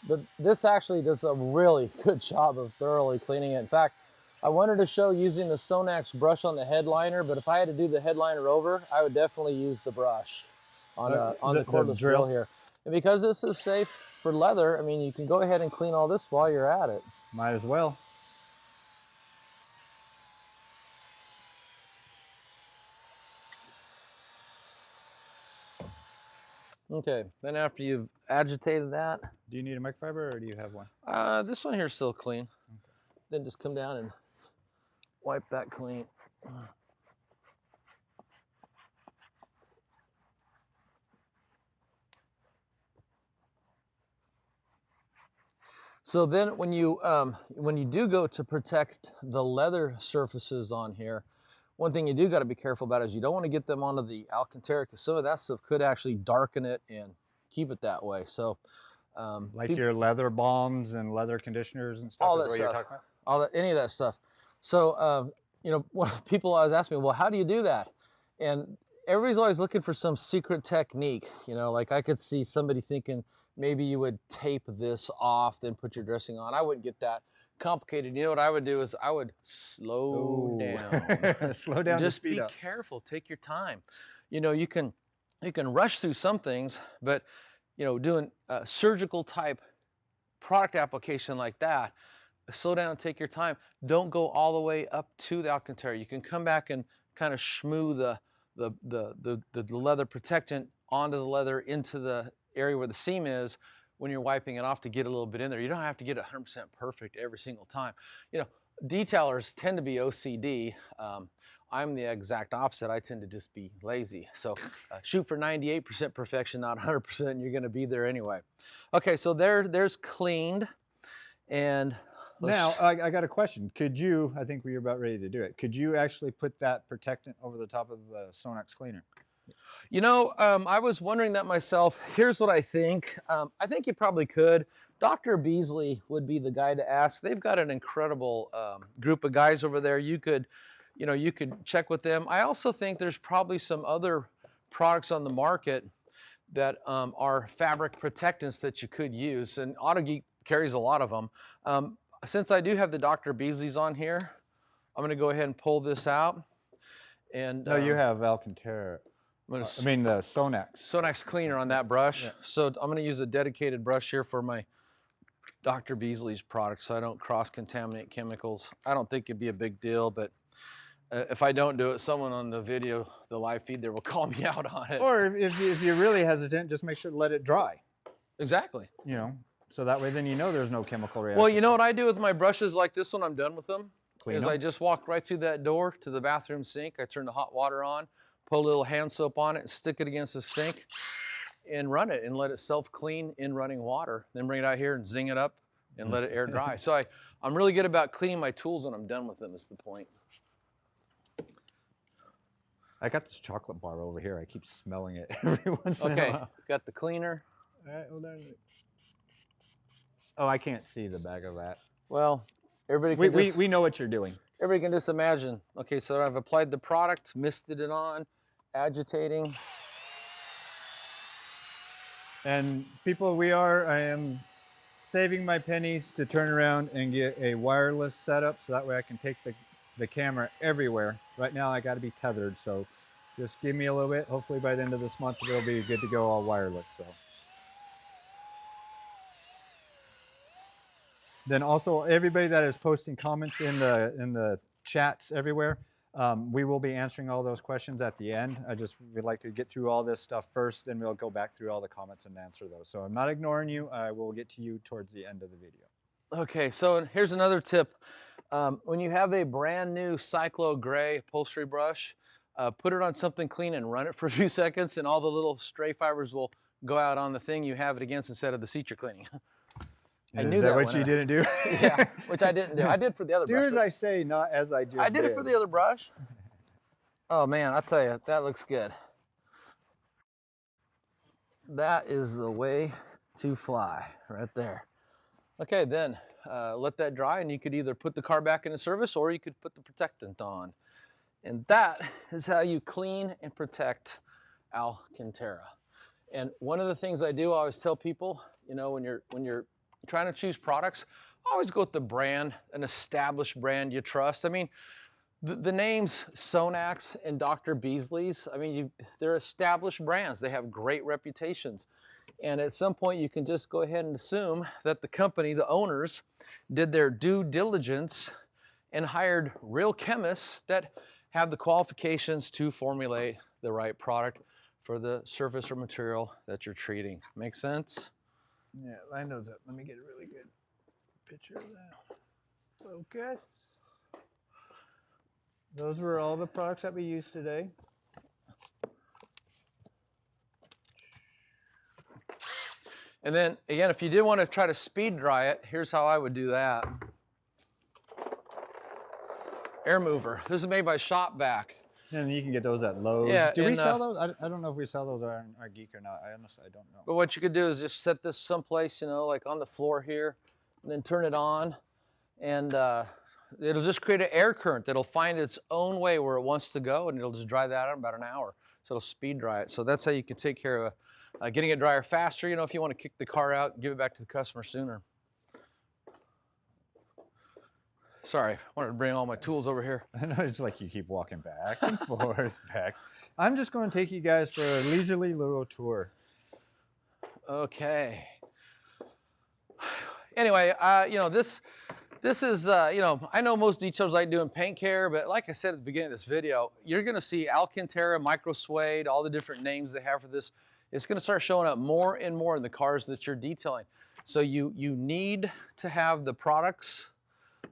But this actually does a really good job of thoroughly cleaning it. In fact, I wanted to show using the SONAX brush on the headliner, but if I had to do the headliner over, I would definitely use the brush on the cordless drill here. And because this is safe for leather, I mean, you can go ahead and clean all this while you're at it.
Might as well.
Okay, then after you've agitated that.
Do you need a microfiber or do you have one?
This one here is still clean. Okay. Then just come down and wipe that clean. So then when you do go to protect the leather surfaces on here, one thing you do got to be careful about is you don't want to get them onto the Alcantara, because some of that stuff could actually darken it and keep it that way. So
like your leather balms and leather conditioners and stuff.
All that stuff. Any of that stuff. So you know, people always ask me, well, how do you do that? And everybody's always looking for some secret technique. You know, like I could see somebody thinking maybe you would tape this off, then put your dressing on. I wouldn't get that complicated. You know what I would do is I would slow down.
Slow down.
Just be careful. Take your time. You know, you can rush through some things, but you know, doing a surgical type product application like that, slow down and take your time. Don't go all the way up to the Alcantara. You can come back and kind of shmoo the leather protectant onto the leather into the area where the seam is when you're wiping it off to get a little bit in there. You don't have to get 100% perfect every single time. You know, detailers tend to be OCD. I'm the exact opposite. I tend to just be lazy. So shoot for 98% perfection, not 100%, and you're gonna be there anyway. Okay, so there's cleaned. And
now I got a question. Could you, I think we were about ready to do it, could you actually put that protectant over the top of the SONAX cleaner?
You know, I was wondering that myself. Here's what I think. I think you probably could. Dr. Beasley would be the guy to ask. They've got an incredible group of guys over there. You could check with them. I also think there's probably some other products on the market that are fabric protectants that you could use, and Autogeek carries a lot of them. Since I do have the Dr. Beasley's on here, I'm going to go ahead and pull this out. And
no, you have Alcantara. I mean the
SONAX cleaner on that brush. Yeah. So I'm going to use a dedicated brush here for my Dr. Beasley's product so I don't cross-contaminate chemicals. I don't think it'd be a big deal, but if I don't do it, someone on the video, the live feed there will call me out on it.
Or if you're really hesitant, just make sure to let it dry.
Exactly.
You know, so that way then you know there's no chemical reaction.
Well, you know what I do with my brushes like this one, I'm done with them,
Clean them.
I just walk right through that door to the bathroom sink. I turn the hot water on, put a little hand soap on it, and stick it against the sink and run it and let it self-clean in running water. Then bring it out here and zing it up and let it air dry. So I'm really good about cleaning my tools when I'm done with them is the point.
I got this chocolate bar over here. I keep smelling it every once in a while.
Okay, got the cleaner.
All right, hold on. Oh, I can't see the back of that.
Well, everybody
we know what you're doing.
Everybody can just imagine. Okay, so I've applied the product, misted it on, agitating.
And people, saving my pennies to turn around and get a wireless setup so that way I can take the camera everywhere. Right now I got to be tethered, so just give me a little bit. Hopefully by the end of this month it'll be good to go all wireless. So then also everybody that is posting comments in the chats everywhere, we will be answering all those questions at the end. We'd like to get through all this stuff first, then we'll go back through all the comments and answer those. So I'm not ignoring you. I will get to you towards the end of the video.
Okay, so here's another tip. When you have a brand new Cyclo Gray upholstery brush, put it on something clean and run it for a few seconds, and all the little stray fibers will go out on the thing you have it against instead of the seat you're cleaning. I knew
Is that
that
what you didn't do?
Yeah, which I didn't do. I did for the other brush.
Do as I say, not as I just did.
I did it for the other brush. Oh man, I'll tell you, that looks good. That is the way to fly right there. Okay, then let that dry, and you could either put the car back into service or you could put the protectant on. And that is how you clean and protect Alcantara. And one of the things I do, I always tell people, you know, when you're trying to choose products, always go with the brand, an established brand you trust. I mean, the names SONAX and Dr. Beasley's, I mean, they're established brands. They have great reputations. And at some point, you can just go ahead and assume that the company, the owners, did their due diligence and hired real chemists that have the qualifications to formulate the right product for the surface or material that you're treating. Make sense?
Yeah, I know that. Let me get a really good picture of that. Focus. Those were all the products that we used today.
And then again, if you did want to try to speed dry it, here's how I would do that. Air mover. This is made by Shopvac.
And you can get those at Lowe's.
Yeah,
Do we sell those? I don't know if we sell those on our Geek or not. I honestly don't know.
But what you could do is just set this someplace, you know, like on the floor here, and then turn it on, and it'll just create an air current that'll find its own way where it wants to go, and it'll just dry that out in about an hour. So it'll speed dry it. So that's how you can take care of getting it drier faster. You know, if you want to kick the car out, give it back to the customer sooner. Sorry, I wanted to bring all my tools over here.
I know it's like you keep walking back and forth, back. I'm just going to take you guys for a leisurely little tour.
Okay. Anyway, you know, this is, you know, I know most detailers like doing paint care, but like I said at the beginning of this video, you're going to see Alcantara, Microsuede, all the different names they have for this. It's going to start showing up more and more in the cars that you're detailing. So you need to have the products,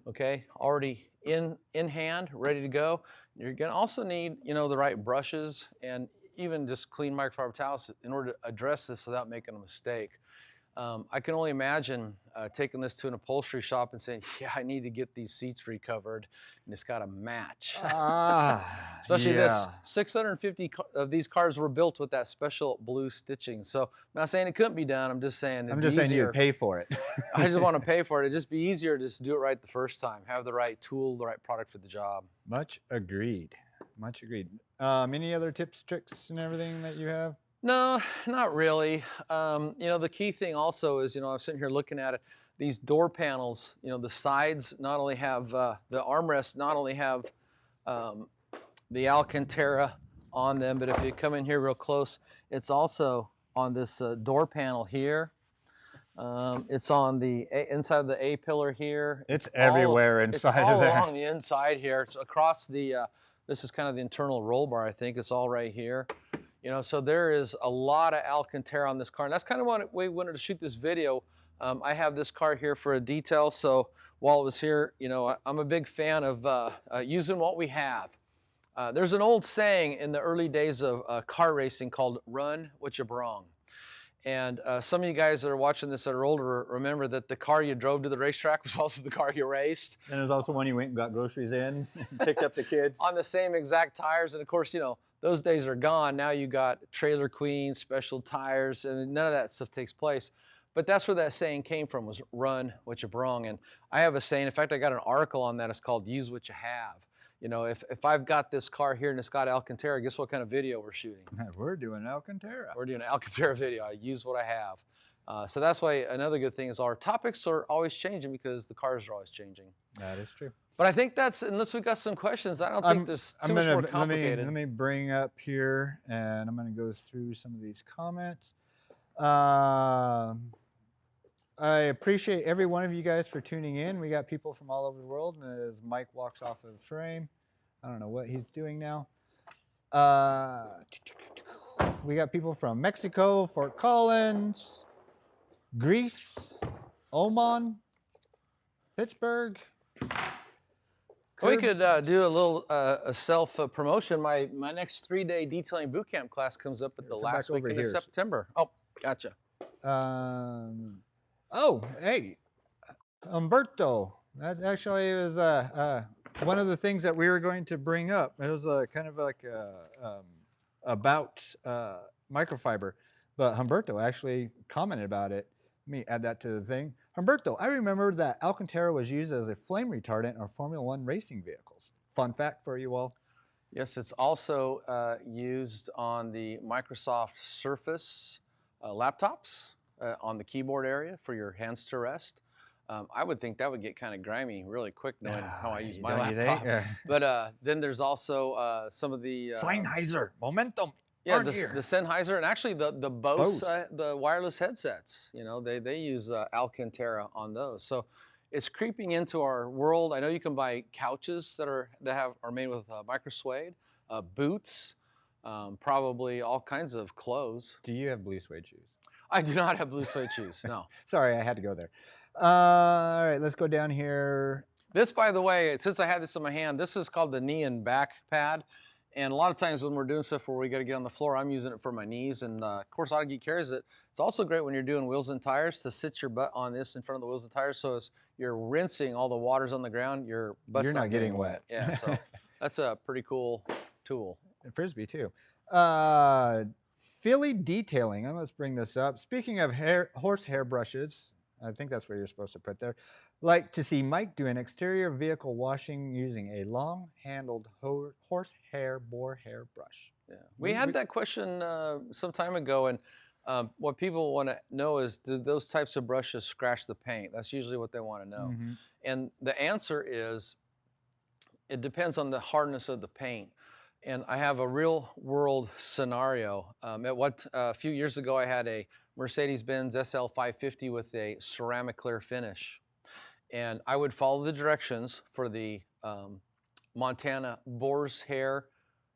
okay, already in hand, ready to go. You're going to also need, you know, the right brushes and even just clean microfiber towels in order to address this without making a mistake. I can only imagine taking this to an upholstery shop and saying, yeah, I need to get these seats recovered, and it's got to match. Especially
yeah.
this, 650 of these cars were built with that special blue stitching. So I'm not saying it couldn't be done, I'm just saying it'd be easier.
You'd pay for it.
I just want to pay for it. It'd just be easier to just do it right the first time, have the right tool, the right product for the job.
Much agreed. Much agreed. Any other tips, tricks, and everything that you have?
No, not really. You know, the key thing also is, you know, I'm sitting here looking at it, these door panels, you know, the sides not only have, the armrests not only have the Alcantara on them, but if you come in here real close, it's also on this door panel here. It's on the inside of the A-pillar here.
It's everywhere inside of there.
It's all along the inside here. It's across the, this is kind of the internal roll bar, I think. It's all right here. You know, so there is a lot of Alcantara on this car. And that's kind of why we wanted to shoot this video. I have this car here for a detail. So while it was here, you know, I'm a big fan of using what we have. There's an old saying in the early days of car racing called run what you brung. And some of you guys that are watching this that are older remember that the car you drove to the racetrack was also the car you raced.
And there's also one you went and got groceries in, picked up the kids.
On the same exact tires. And of course, you know, those days are gone. Now you got Trailer Queen, special tires, and none of that stuff takes place. But that's where that saying came from, was run what you brung. And I have a saying, in fact, I got an article on that. It's called use what you have. You know, if I've got this car here and it's got Alcantara, guess what kind of video we're shooting?
We're doing Alcantara.
We're doing an Alcantara video. I use what I have. So that's why another good thing is our topics are always changing because the cars are always changing.
That is true.
But I think that's, unless we got some questions, I don't think there's too much more complicated.
Let me bring up here, and I'm gonna go through some of these comments. I appreciate every one of you guys for tuning in. We got people from all over the world, and as Mike walks off of the frame, I don't know what he's doing now. We got people from Mexico, Fort Collins, Greece, Oman, Pittsburgh.
We could do a little self promotion. My next 3-day detailing boot camp class comes up at the last weekend of September. Oh, gotcha.
Oh, hey, Umberto. That actually was one of the things that we were going to bring up. It was kind of like about microfiber, but Humberto actually commented about it. Let me add that to the thing. Humberto, I remember that Alcantara was used as a flame retardant on Formula One racing vehicles. Fun fact for you all.
Yes, it's also used on the Microsoft Surface laptops on the keyboard area for your hands to rest. I would think that would get kind of grimy really quick knowing how I use my laptop. But then there's also some of the
Sennheiser, Momentum.
Yeah, the Sennheiser, and actually the Bose, the wireless headsets, you know, they use Alcantara on those. So it's creeping into our world. I know you can buy couches that are made with Microsuede, boots, probably all kinds of clothes.
Do you have blue suede shoes?
I do not have blue suede shoes, no.
Sorry, I had to go there. All right, let's go down here.
This, by the way, since I had this in my hand, this is called the knee and back pad. And a lot of times when we're doing stuff where we got to get on the floor, I'm using it for my knees. And of course, Autogeek carries it. It's also great when you're doing wheels and tires to sit your butt on this in front of the wheels and tires. So as you're rinsing all the waters on the ground, your butt's not getting wet. Yeah, so that's a pretty cool tool.
And Frisbee too. Philly detailing. Let's bring this up. Speaking of horsehair brushes, I think that's what you're supposed to put there. Like to see Mike do an exterior vehicle washing using a long-handled horsehair boar hair brush.
Yeah, we had that question some time ago, and what people want to know is, do those types of brushes scratch the paint? That's usually what they want to know. Mm-hmm. And the answer is, it depends on the hardness of the paint. And I have a real world scenario. A few years ago, I had a Mercedes-Benz SL 550 with a ceramic clear finish. And I would follow the directions for the Montana boar's hair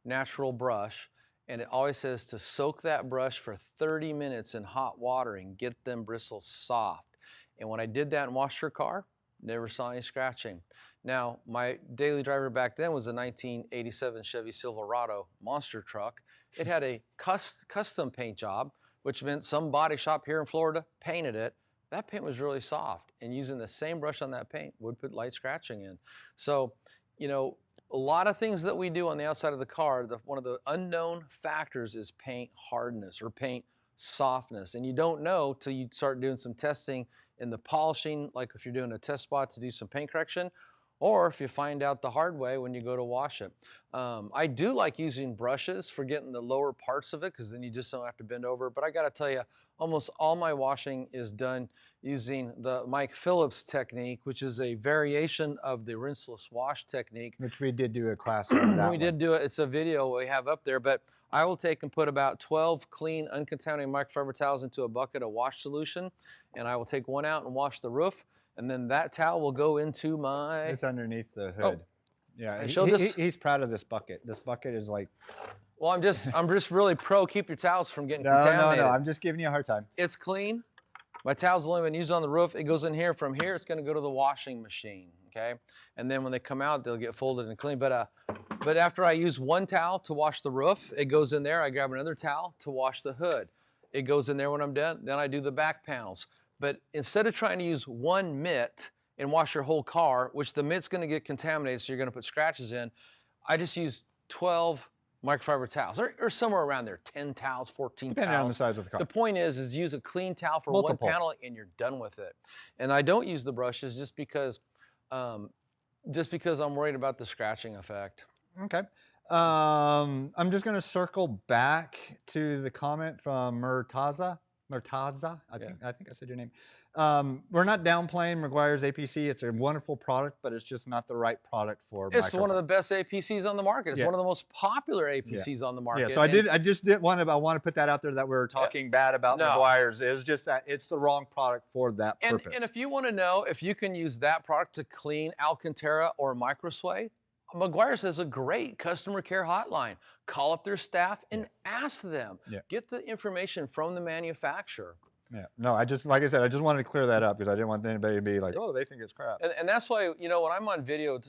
natural brush. And it always says to soak that brush for 30 minutes in hot water and get them bristles soft. And when I did that and washed her car, never saw any scratching. Now, my daily driver back then was a 1987 Chevy Silverado monster truck. It had a custom paint job, which meant some body shop here in Florida painted it. That paint was really soft, and using the same brush on that paint would put light scratching in. So, you know, a lot of things that we do on the outside of the car, one of the unknown factors is paint hardness or paint softness. And you don't know till you start doing some testing in the polishing, like if you're doing a test spot to do some paint correction, or if you find out the hard way when you go to wash it. I do like using brushes for getting the lower parts of it, because then you just don't have to bend over. But I gotta tell you, almost all my washing is done using the Mike Phillips technique, which is a variation of the rinseless wash technique.
Which we did do a class on that.
We did do it. It's a video we have up there, but I will take and put about 12 clean, uncontaminated microfiber towels into a bucket of wash solution, and I will take one out and wash the roof. And then that towel will go into my...
It's underneath the hood. Oh. Yeah, he's proud of this bucket. This bucket is like...
Well, I'm just really pro keep your towels from getting contaminated.
No, I'm just giving you a hard time.
It's clean. My towel's only been used on the roof. It goes in here. From here, it's going to go to the washing machine, okay? And then when they come out, they'll get folded and clean. But after I use one towel to wash the roof, it goes in there. I grab another towel to wash the hood. It goes in there when I'm done. Then I do the back panels. But instead of trying to use one mitt and wash your whole car, which the mitt's going to get contaminated, so you're going to put scratches in, I just use 12 microfiber towels, or somewhere around there, 10 towels, 14
Depending
towels.
on the size of the car.
The point is use a clean towel for one panel, and you're done with it. And I don't use the brushes just because I'm worried about the scratching effect.
Okay. I'm just going to circle back to the comment from Murtaza. Murtaza, I
Yeah.
think I said your name. We're not downplaying McGuire's APC. It's a wonderful product, but it's just not the right product for
It's one of
microfiber.
the best APCs on the market. It's
Yeah.
one of the most popular
Yeah.
APCs on the
Yeah,
market.
so I just did want to, I want to put that out there that we're talking bad about
No.
McGuire's. It's just that it's the wrong product for that purpose.
And if you want to know if you can use that product to clean Alcantara or Microsuede, McGuire's has a great customer care hotline. Call up their staff and ask them. Get the information from the manufacturer.
Yeah, no, like I said, I just wanted to clear that up because I didn't want anybody to be like, oh, they think it's crap.
And that's why, you know, when I'm on video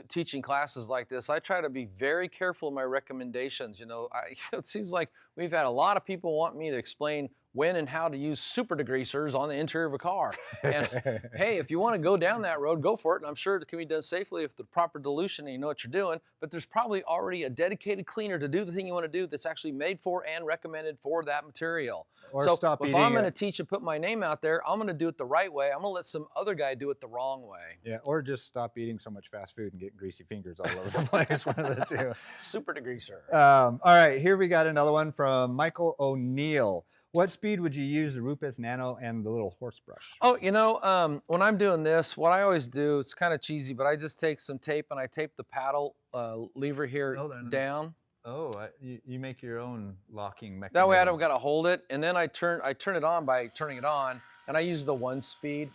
teaching classes like this, I try to be very careful in my recommendations. You know, it seems like we've had a lot of people want me to explain when and how to use super degreasers on the interior of a car. And hey, if you want to go down that road, go for it. And I'm sure it can be done safely with the proper dilution and you know what you're doing. But there's probably already a dedicated cleaner to do the thing you want to do that's actually made for and recommended for that material.
Or
so
stop
if
eating
I'm going to
it.
teach and put my name out there, I'm going to do it the right way. I'm going to let some other guy do it the wrong way.
Yeah, or just stop eating so much fast food and get greasy fingers all over the place. One of the two.
Super degreaser.
All right, here we got another one from Michael O'Neill. What speed would you use the Rupes Nano and the little horse brush?
Oh, you know, when I'm doing this, what I always do, it's kind of cheesy, but I just take some tape and I tape the paddle lever here down.
Oh, you make your own locking mechanism.
That way I don't got to hold it. And then I turn it on by turning it on, and I use the 1 speed.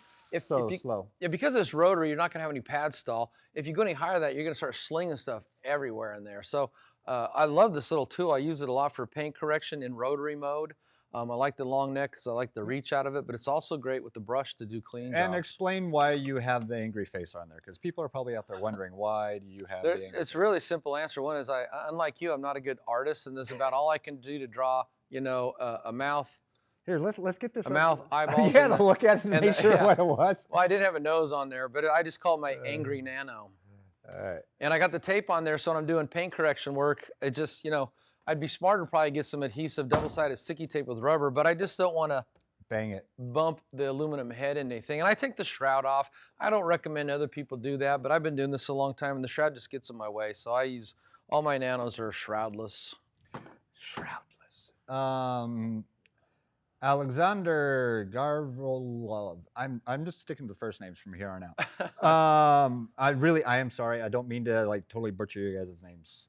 Slow.
Yeah, because it's rotary, you're not going to have any pad stall. If you go any higher than that, you're going to start slinging stuff everywhere in there. So I love this little tool. I use it a lot for paint correction in rotary mode. I like the long neck because I like the reach out of it, but it's also great with the brush to do cleaning jobs.
And explain why you have the angry face on there, because people are probably out there wondering, why do you have the angry face?
It's really simple answer. One is, unlike you, I'm not a good artist, and that's about all I can do to draw, you know, a mouth.
Here, let's get this.
A mouth, eyeballs.
Yeah, to look at it and make sure what it was.
Well, I did have a nose on there, but I just call it my angry nano.
All right.
And I got the tape on there, so when I'm doing paint correction work, it just, you know, I'd be smarter to probably get some adhesive double-sided sticky tape with rubber, but I just don't want to
bang it,
bump the aluminum head into anything. And I take the shroud off. I don't recommend other people do that, but I've been doing this a long time, and the shroud just gets in my way. So I use, all my nanos are shroudless.
Shroudless. Alexander Garvolov. I'm just sticking to the first names from here on out. I am sorry. I don't mean to like totally butcher you guys' names.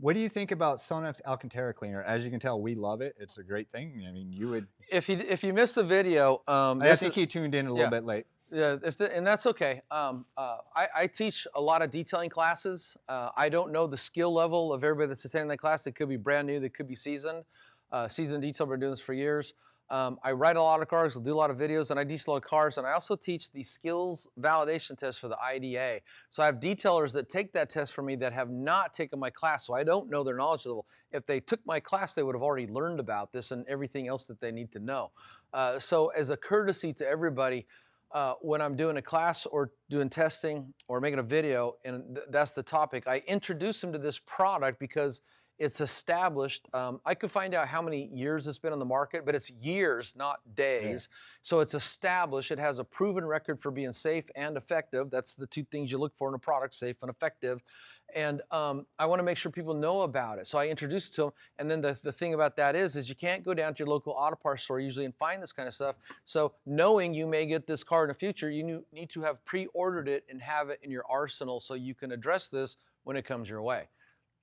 What do you think about SONAX Alcantara cleaner? As you can tell, we love it. It's a great thing. I mean, you would.
If you missed the video,
I think he tuned in a little bit late.
Yeah, and that's okay. I teach a lot of detailing classes. I don't know the skill level of everybody that's attending that class. They could be brand new. They could be seasoned. Seasoned detail. Been doing this for years. I write a lot of cars, I do a lot of videos, and I detail a lot of cars, and I also teach the skills validation test for the IDA. So I have detailers that take that test for me that have not taken my class, so I don't know their knowledge level. If they took my class, they would have already learned about this and everything else that they need to know. So as a courtesy to everybody, when I'm doing a class or doing testing or making a video, and that's the topic, I introduce them to this product because it's established. I could find out how many years it's been on the market, but it's years, not days. Yeah. So it's established. It has a proven record for being safe and effective. That's the two things you look for in a product, safe and effective. And I want to make sure people know about it. So I introduce it to them. And then the thing about that is you can't go down to your local auto parts store usually and find this kind of stuff. So knowing you may get this car in the future, you need to have pre-ordered it and have it in your arsenal so you can address this when it comes your way.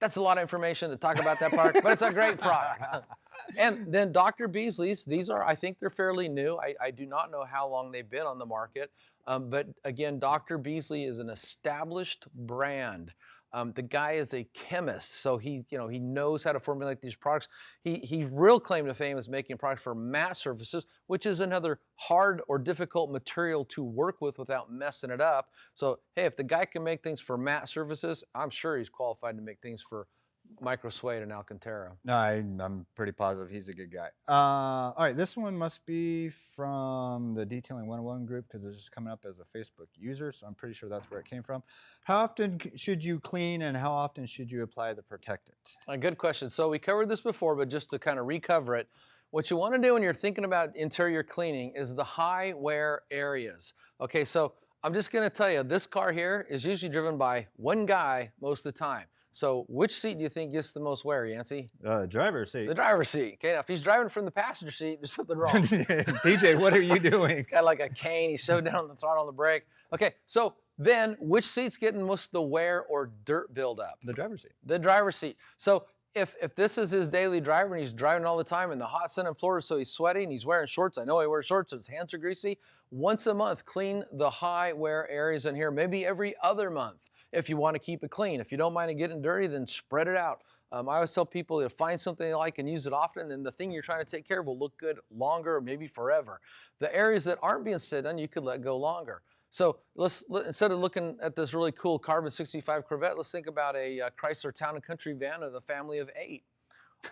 That's a lot of information to talk about that product, but it's a great product. And then Dr. Beasley's, these are, I think they're fairly new. I do not know how long they've been on the market. But again, Dr. Beasley is an established brand. The guy is a chemist, so he knows how to formulate these products. He real claim to fame is making products for matte surfaces, which is another hard or difficult material to work with without messing it up. So hey, if the guy can make things for matte surfaces, I'm sure he's qualified to make things for Microsuede and Alcantara.
No, I'm pretty positive he's a good guy. All right, this one must be from the Detailing 101 group because it's just coming up as a Facebook user, so I'm pretty sure that's where it came from. How often should you clean and how often should you apply the protectant?
A good question. So we covered this before, but just to kind of recover it, what you want to do when you're thinking about interior cleaning is the high wear areas. Okay, so I'm just going to tell you, this car here is usually driven by one guy most of the time. So which seat do you think gets the most wear, Yancy?
Driver's seat.
The driver's seat. Okay, now if he's driving from the passenger seat, there's something wrong.
PJ, what are you doing?
He's got like a cane. He's so down on the throttle on the brake. Okay, so then which seat's getting most of the wear or dirt buildup?
The driver's seat.
The driver's seat. So if this is his daily driver and he's driving all the time in the hot sun in Florida, so he's sweating, he's wearing shorts. I know he wears shorts, so his hands are greasy. Once a month, clean the high wear areas in here, maybe every other month if you want to keep it clean. If you don't mind it getting dirty, then spread it out. I always tell people to find something they like and use it often, and the thing you're trying to take care of will look good longer, maybe forever. The areas that aren't being sit on, you could let go longer. So instead of looking at this really cool carbon 65 Corvette, let's think about a Chrysler Town & Country van of the family of 8.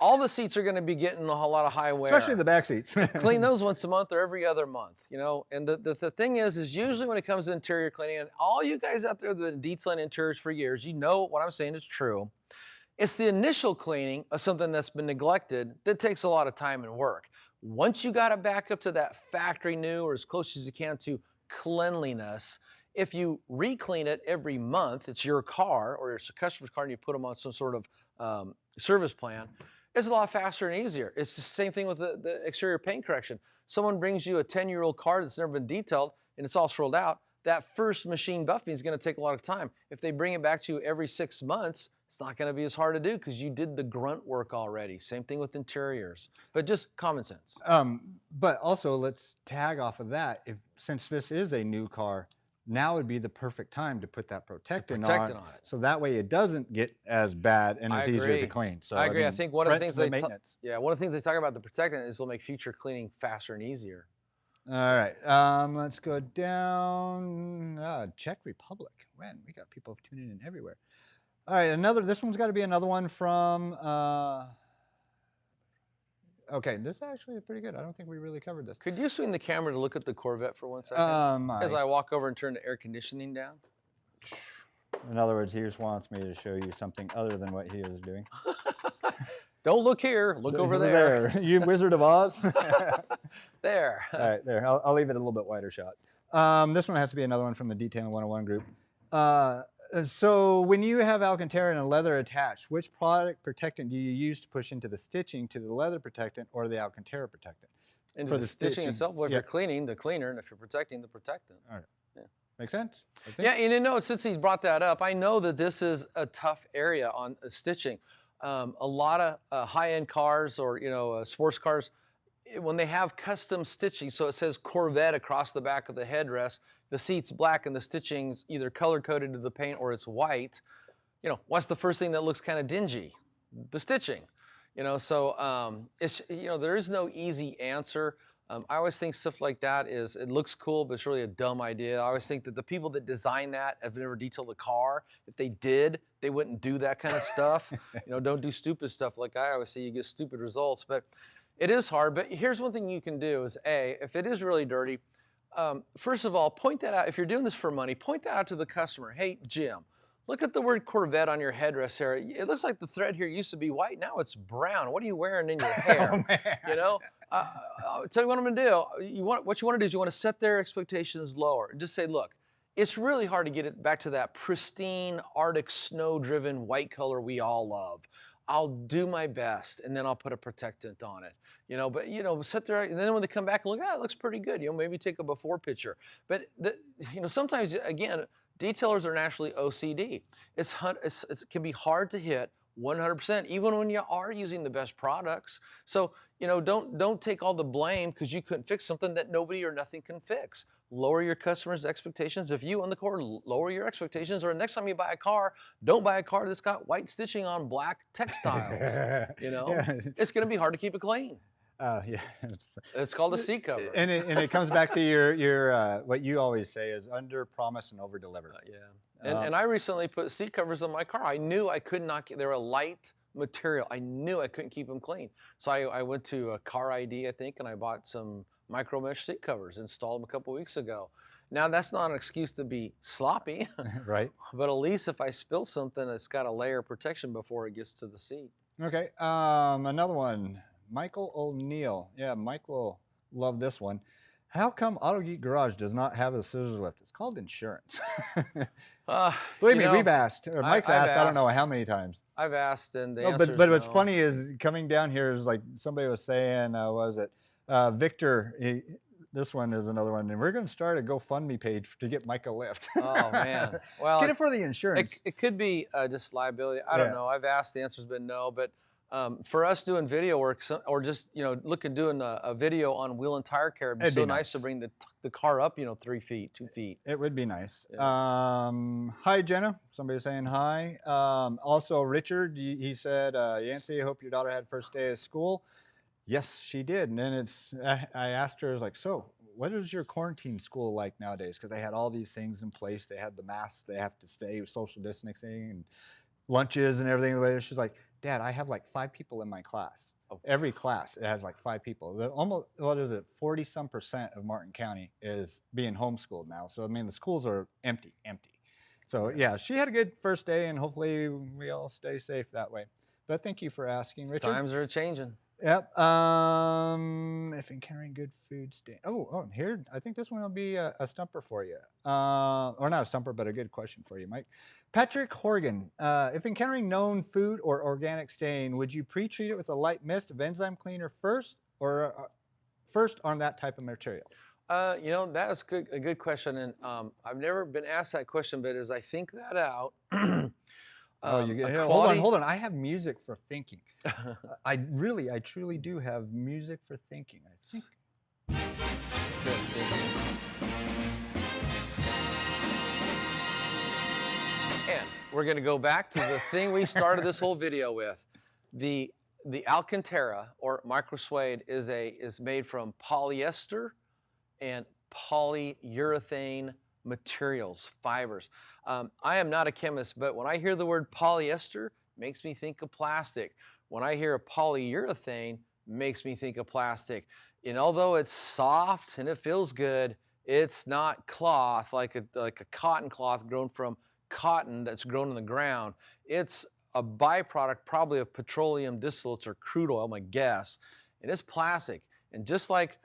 All the seats are going to be getting a whole lot of high wear.
Especially the back seats.
Clean those once a month or every other month, you know. And the thing is usually when it comes to interior cleaning, and all you guys out there that have been detailing interiors for years, you know what I'm saying is true. It's the initial cleaning of something that's been neglected that takes a lot of time and work. Once you got it back up to that factory new or as close as you can to cleanliness, if you re-clean it every month, it's your car or it's a customer's car and you put them on some sort of service plan, it's a lot faster and easier. It's the same thing with the exterior paint correction. Someone brings you a 10-year-old car that's never been detailed and it's all swirled out. That first machine buffing is going to take a lot of time. If they bring it back to you every 6 months, it's not going to be as hard to do because you did the grunt work already. Same thing with interiors, but just common sense.
But also, let's tag off of that. Since this is a new car, now would be the perfect time to put that protectant on it. So that way it doesn't get as bad and it's easier to clean. So
I agree. I think one of the things
one
of the things they talk about the protectant is it'll make future cleaning faster and easier.
All right, let's go down. Czech Republic. Man, we got people tuning in everywhere. All right, this one's got to be another one from, okay, this is actually pretty good. I don't think we really covered this.
Could you swing the camera to look at the Corvette for 1 second? As I walk over and turn the air conditioning down?
In other words, he just wants me to show you something other than what he is doing.
Don't look here, look over there.
You Wizard of Oz?
There.
All right, there. I'll leave it a little bit wider shot. This one has to be another one from the Detailing 101 group. So when you have Alcantara and a leather attached, which product protectant do you use to push into the stitching to the leather protectant or the Alcantara protectant?
Into the stitching itself? Well, if you're cleaning, the cleaner, and if you're protecting, the protectant.
All right.
Yeah.
Makes sense?
Yeah, and you know, since he brought that up, I know that this is a tough area on stitching. A lot of high-end cars or, you know, sports cars, when they have custom stitching, so it says Corvette across the back of the headrest, the seat's black and the stitching's either color-coded to the paint or it's white, you know, what's the first thing that looks kind of dingy? The stitching. You know, so it's, you know, there is no easy answer. I always think stuff like that it looks cool, but it's really a dumb idea. I always think that the people that design that have never detailed a car. If they did, they wouldn't do that kind of stuff. You know, don't do stupid stuff. Like I always say, you get stupid results. But it is hard. But here's one thing you can do is, if it is really dirty, first of all, point that out. If you're doing this for money, point that out to the customer. Hey, Jim, look at the word Corvette on your headrest here. It looks like the thread here used to be white. Now it's brown. What are you wearing in your hair?
Oh, man.
You know, I'll tell you what I'm going to do. What you want to do is you want to set their expectations lower and just say, look, it's really hard to get it back to that pristine, Arctic, snow-driven white color we all love. I'll do my best, and then I'll put a protectant on it. You know, but, you know, sit there, and then when they come back and look, it looks pretty good. You know, maybe take a before picture. But, you know, sometimes, again, detailers are naturally OCD. It can be hard to hit 100%, even when you are using the best products. So, you know, don't take all the blame because you couldn't fix something that nobody or nothing can fix. Lower your customers' expectations. If you on the car lower your expectations, or next time you buy a car, don't buy a car that's got white stitching on black textiles. You know, it's going to be hard to keep it clean.
Yeah,
it's called a seat cover.
And it comes back to your what you always say is under promise and over deliver.
Yeah, and I recently put seat covers on my car. I knew I could not. They're a light material. I knew I couldn't keep them clean. So I went to a Car ID, I think, and I bought some micro mesh seat covers. Installed them a couple weeks ago. Now that's not an excuse to be sloppy,
right? But
at least if I spill something, it's got a layer of protection before it gets to the seat.
Okay, another one. Michael O'Neill. Yeah, Mike will love this one. How come Autogeek Garage does not have a scissors lift? It's called insurance.
Uh,
Believe
you
me,
know,
we've asked. Mike's
I've
asked, I don't know
asked,
how many times.
I've asked, and the
No,
answer is
but what's
no.
funny is coming down here is like somebody was saying, was it Victor? This one is another one, and we're going to start a GoFundMe page to get Mike a lift.
Oh man, well,
Get it for the insurance.
it could be just liability. I don't
Yeah.
know. I've asked. The answer's been no. But for us doing video work, or just look at doing a video on wheel and tire care, it'd be
It'd
so
be
nice to
nice.
bring the car up, 3 feet, 2 feet.
It would be nice.
Yeah.
Hi, Jenna. Somebody saying hi. Also, Richard, he said, Yancy, I hope your daughter had first day of school. Yes, she did. And then I asked her, I was like, so what is your quarantine school like nowadays? Because they had all these things in place. They had the masks. They have to stay with social distancing and lunches and everything. She's like, Dad, I have like 5 people in my class.
Oh.
Every class, it has like 5 people. Almost, what is it, 40-some% of Martin County is being homeschooled now. So, I mean, the schools are empty. So, yeah, she had a good first day, and hopefully we all stay safe that way. But thank you for asking, Richard.
Times are changing.
Yep. If encountering good food stain. Oh, here, I think this one will be a stumper for you. Or not a stumper, but a good question for you, Mike. Patrick Horgan, if encountering known food or organic stain, would you pre-treat it with a light mist of enzyme cleaner first, or first on that type of material?
That is a good question, and I've never been asked that question, but as I think that out,
You get hold on. I have music for thinking. I truly do have music for thinking. I think.
And we're going to go back to the thing we started this whole video with. The Alcantara or Microsuede is made from polyester and polyurethane materials, fibers. I am not a chemist, but when I hear the word polyester, it makes me think of plastic. When I hear a polyurethane, makes me think of plastic. And although it's soft and it feels good, it's not cloth like a cotton cloth grown from cotton that's grown in the ground. It's a byproduct probably of petroleum distillates or crude oil, my guess. And it's plastic. And just like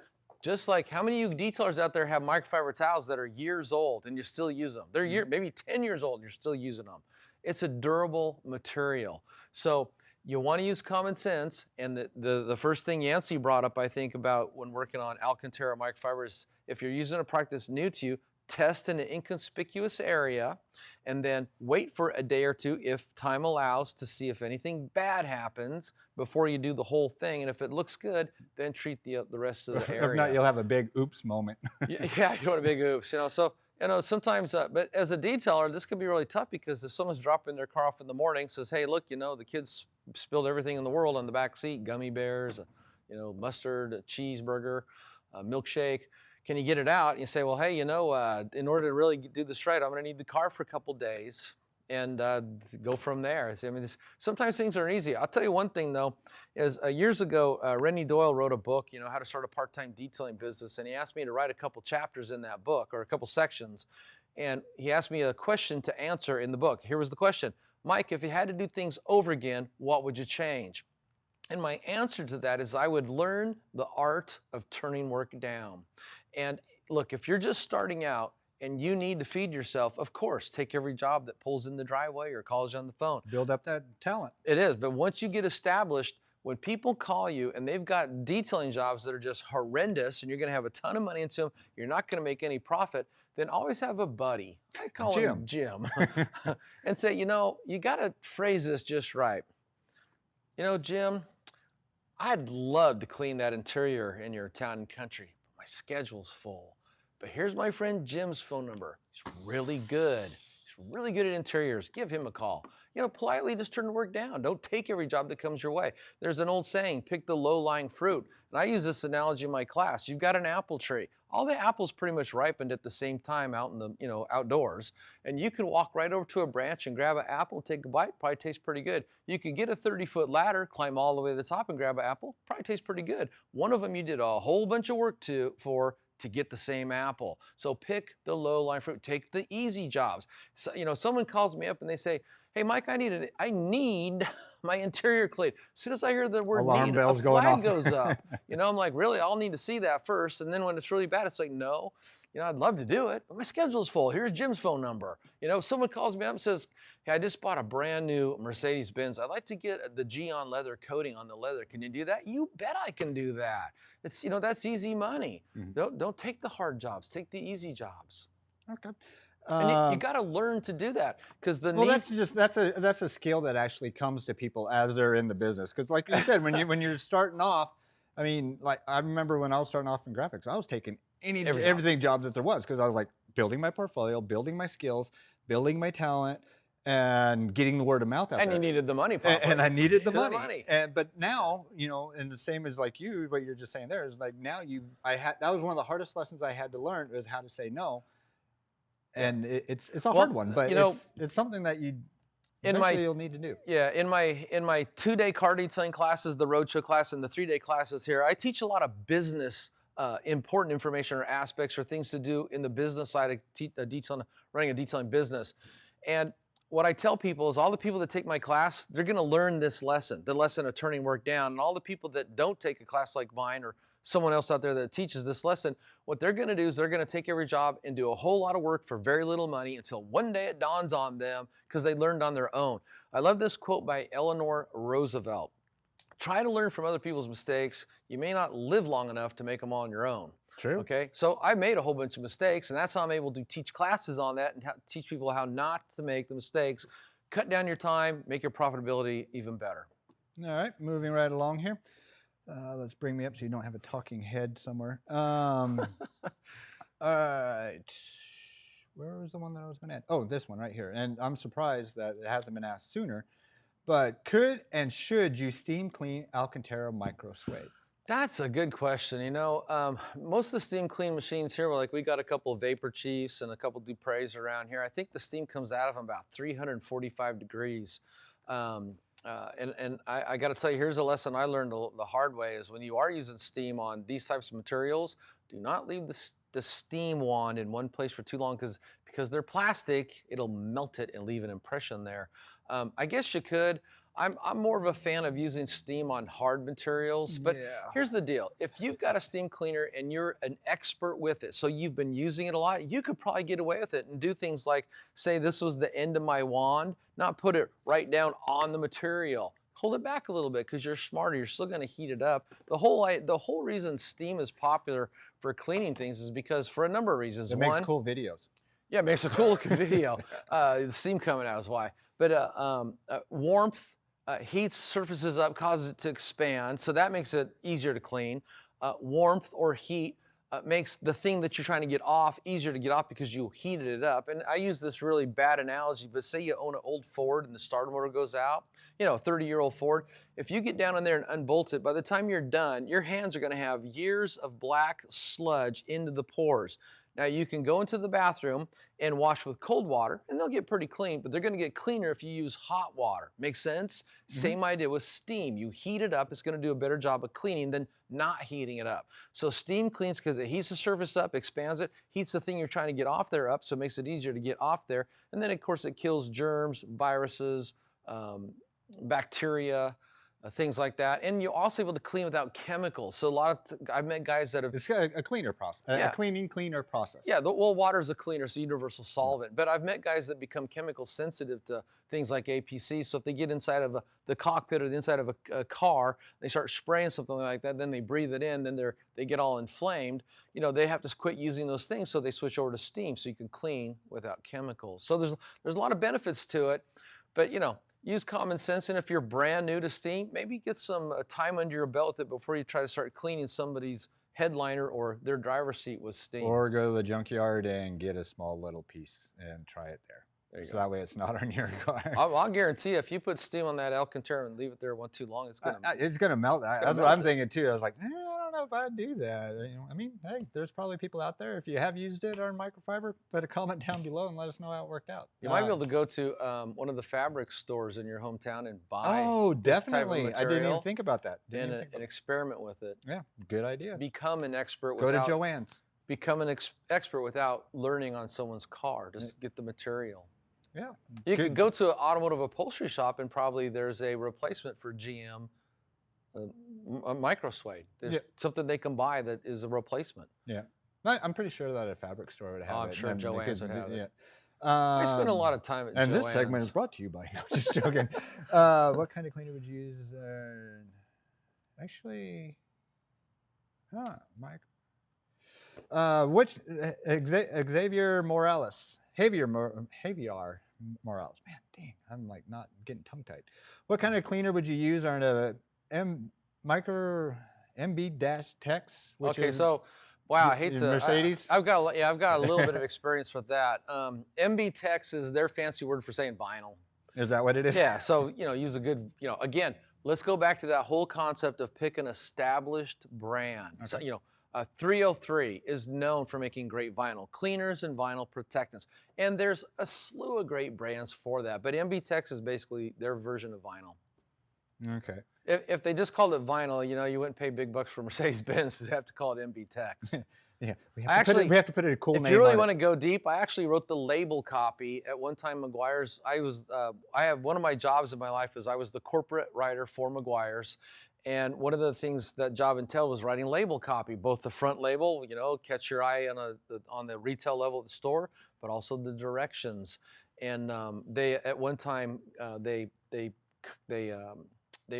how many of you detailers out there have microfiber towels that are years old and you still use them? They're maybe 10 years old and you're still using them. It's a durable material. So you want to use common sense. And the first thing Yancy brought up, I think, about when working on Alcantara microfibers, if you're using a product that's new to you, test in an inconspicuous area and then wait for a day or two, if time allows, to see if anything bad happens before you do the whole thing. And if it looks good, then treat the rest of the area.
If not, you'll have a big oops moment.
Yeah, you want a big oops, So, sometimes, but as a detailer, this can be really tough because if someone's dropping their car off in the morning, says, hey, look, the kids spilled everything in the world on the back seat, gummy bears, mustard, a cheeseburger, a milkshake. Can you get it out? And you say, well, hey, in order to really do this right, I'm going to need the car for a couple days and go from there. I mean, sometimes things aren't easy. I'll tell you one thing, though, is years ago, Rennie Doyle wrote a book, how to start a part-time detailing business. And he asked me to write a couple chapters in that book, or a couple sections. And he asked me a question to answer in the book. Here was the question. Mike, if you had to do things over again, what would you change? And my answer to that is I would learn the art of turning work down. And look, if you're just starting out and you need to feed yourself, of course, take every job that pulls in the driveway or calls you on the phone.
Build up that talent.
It is, but once you get established, when people call you and they've got detailing jobs that are just horrendous and you're going to have a ton of money into them, you're not going to make any profit, then always have a buddy. I call him Jim. And say, you got to phrase this just right. Jim, I'd love to clean that interior in your town and country, but my schedule's full. But here's my friend Jim's phone number. He's really good. He's really good at interiors. Give him a call. Politely just turn the work down. Don't take every job that comes your way. There's an old saying, pick the low-lying fruit. And I use this analogy in my class. You've got an apple tree. All the apples pretty much ripened at the same time out in the, outdoors. And you can walk right over to a branch and grab an apple, take a bite, probably tastes pretty good. You could get a 30-foot ladder, climb all the way to the top and grab an apple, probably tastes pretty good. One of them you did a whole bunch of work to get the same apple. So pick the low-lying fruit. Take the easy jobs. So, someone calls me up and they say, hey, Mike, I need my interior clean. As soon as I hear the word
Alarm
need, a
bells going
flag
off.
goes up. You know, I'm like, really? I'll need to see that first. And then when it's really bad, it's like, no, you know, I'd love to do it, but my schedule's full. Here's Jim's phone number. You know, someone calls me up and says, hey, I just bought a brand new Mercedes-Benz. I'd like to get the G-on leather coating on the leather. Can you do that? You bet I can do that. It's, you know, that's easy money. Don't take the hard jobs, take the easy jobs.
Okay.
And you got to learn to do that because the
Well,
need.
that's a skill that actually comes to people as they're in the business. Because, like you said, when you're starting off, I mean, like I remember when I was starting off in graphics, I was taking everything jobs that there was because I was like building my portfolio, building my skills, building my talent, and getting the word of mouth out
And
there.
you needed the money, probably.
And I needed the money. But now, you know, and the same as like you, what you're just saying there is like now that was one of the hardest lessons I had to learn was how to say no. And it's a hard one, but
you know,
it's something that eventually you'll need to do.
Yeah, in my 2-day car detailing classes, the roadshow class, and the 3-day classes here, I teach a lot of business important information or aspects or things to do in the business side of running a detailing business. And what I tell people is all the people that take my class, they're going to learn this lesson, the lesson of turning work down. And all the people that don't take a class like mine or someone else out there that teaches this lesson, what they're going to do is they're going to take every job and do a whole lot of work for very little money until one day it dawns on them because they learned on their own. I love this quote by Eleanor Roosevelt. Try to learn from other people's mistakes. You may not live long enough to make them on your own.
True.
Okay, so I made a whole bunch of mistakes, and that's how I'm able to teach classes on that and teach people how not to make the mistakes, cut down your time, make your profitability even better.
All right, moving right along here. Let's bring me up so you don't have a talking head somewhere. All right. Where was the one that I was going to add? Oh, this one right here. And I'm surprised that it hasn't been asked sooner. But could and should you steam clean Alcantara Microsuede?
That's a good question. You know, most of the steam clean machines here, we got a couple of Vapor Chiefs and a couple of Dupreys around here. I think the steam comes out of them about 345 degrees. And I got to tell you, here's a lesson I learned the hard way is when you are using steam on these types of materials, do not leave the steam wand in one place for too long because they're plastic, it'll melt it and leave an impression there. I guess you could. I'm more of a fan of using steam on hard materials, but here's the deal. If you've got a steam cleaner and you're an expert with it, so you've been using it a lot, you could probably get away with it and do things like, say this was the end of my wand, not put it right down on the material. Hold it back a little bit because you're smarter. You're still going to heat it up. The whole reason steam is popular for cleaning things is because for a number of reasons.
It makes cool videos.
Yeah, it makes a cool looking video. The steam coming out is why. But warmth, heats surfaces up, causes it to expand, so that makes it easier to clean. Warmth or heat makes the thing that you're trying to get off easier to get off because you heated it up. And I use this really bad analogy, but say you own an old Ford and the starter motor goes out, you know, a 30-year-old Ford. If you get down in there and unbolt it, by the time you're done, your hands are going to have years of black sludge into the pores. Now you can go into the bathroom and wash with cold water and they'll get pretty clean, but they're gonna get cleaner if you use hot water. Make sense? Same idea with steam. You heat it up, it's gonna do a better job of cleaning than not heating it up. So steam cleans because it heats the surface up, expands it, heats the thing you're trying to get off there up, so it makes it easier to get off there. And then of course it kills germs, viruses, bacteria, things like that. And you're also able to clean without chemicals. So I've met guys that have...
It's got a cleaner process, a cleaner process.
Yeah, well, water is a cleaner, it's a universal solvent. But I've met guys that become chemical sensitive to things like APC. So if they get inside of the cockpit or the inside of a car, they start spraying something like that, then they breathe it in, then they get all inflamed. You know, they have to quit using those things, so they switch over to steam so you can clean without chemicals. So there's a lot of benefits to it, but you know, use common sense, and if you're brand new to steam, maybe get some time under your belt with it before you try to start cleaning somebody's headliner or their driver's seat with steam.
Or go to the junkyard and get a small little piece and try it there. So that way it's not on your car.
I'll guarantee you, if you put steam on that Alcantara and leave it there too long, it's gonna
melt. That's what I'm thinking too. I was like, I don't know if I'd do that. You know, I mean, hey, there's probably people out there. If you have used it on microfiber, put a comment down below and let us know how it worked out.
You might be able to go to one of the fabric stores in your hometown and buy.
Oh,
This
definitely.
type of
I didn't even
material
think about that.
And experiment with it.
Yeah, good idea.
Become an expert.
Go to Joann's.
Become an expert without learning on someone's car. Just get the material.
Yeah.
You
Good.
could go to an automotive upholstery shop and probably there's a replacement for GM a Microsuede. There's something they can buy that is a replacement.
Yeah. I'm pretty sure that a fabric store would have
Oh, I'm
it.
sure
and
Joann's would have it.
Yeah.
I spend a lot of time at
And this segment is
Joann's.
brought to you by, no, just joking. What kind of cleaner would you use? Actually, Mike. Which Xavier Morales? Javier Morales. Man, dang, I'm like not getting tongue tied. What kind of cleaner would you use on a micro MB-Tex?
Okay, so wow, I hate to.
Mercedes.
I've got a little bit of experience with that. MB Tex is their fancy word for saying vinyl.
Is that what it is?
Yeah. So use a good. Again, let's go back to that whole concept of pick an established brand.
Okay.
So 303 is known for making great vinyl cleaners and vinyl protectants, and there's a slew of great brands for that. But MB Tex is basically their version of vinyl.
Okay.
If they just called it vinyl, you wouldn't pay big bucks for Mercedes-Benz, so they have to call it MB Tex.
Yeah, we have to put it a cool name.
If you really want to go deep, I actually wrote the label copy at one time. Meguiar's. I have one of my jobs in my life is I was the corporate writer for Meguiar's, and one of the things that job entailed was writing label copy, both the front label, catch your eye on the retail level of the store, but also the directions. And they at one time they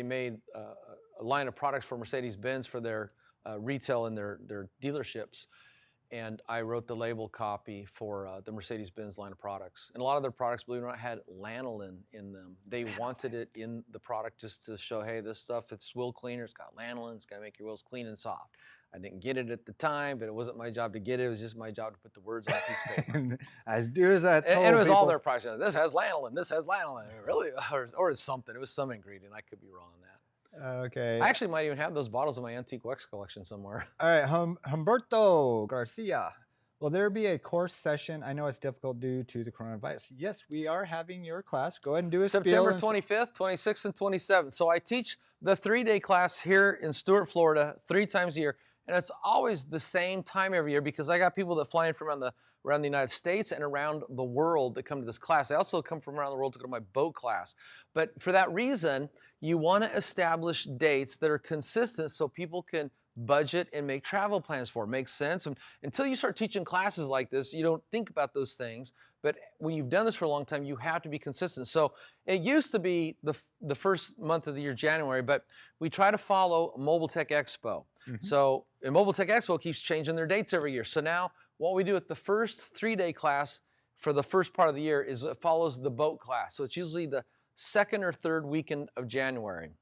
made a line of products for Mercedes-Benz for their retail and their dealerships. And I wrote the label copy for the Mercedes-Benz line of products. And a lot of their products, believe it or not, had lanolin in them. They wanted it in the product just to show, hey, this stuff, it's wheel cleaner, it's got lanolin, it's gonna make your wheels clean and soft. I didn't get it at the time, but it wasn't my job to get it. It was just my job to put the words on a piece of paper.
As do as I told
and it was
people.
all their products. This has lanolin, this has lanolin. Really? Or something. It was some ingredient. I could be wrong on that.
Okay.
I actually might even have those bottles in my antique wax collection somewhere.
All right, Humberto Garcia. Will there be a course session? I know it's difficult due to the coronavirus. Yes, we are having your class. Go ahead and do a
September
spiel.
25th, 26th, and 27th. So I teach the 3-day class here in Stuart, Florida, 3 times a year. And it's always the same time every year because I got people that fly in from around the United States and around the world that come to this class. I also come from around the world to go to my boat class. But for that reason, you want to establish dates that are consistent so people can budget and make travel plans for. Makes sense? And until you start teaching classes like this, you don't think about those things. But when you've done this for a long time, you have to be consistent. So it used to be the first month of the year, January, but we try to follow Mobile Tech Expo. So Mobile Tech Expo keeps changing their dates every year. So now what we do at the first 3-day class for the first part of the year is it follows the boat class. So it's usually the 2nd or 3rd weekend of January,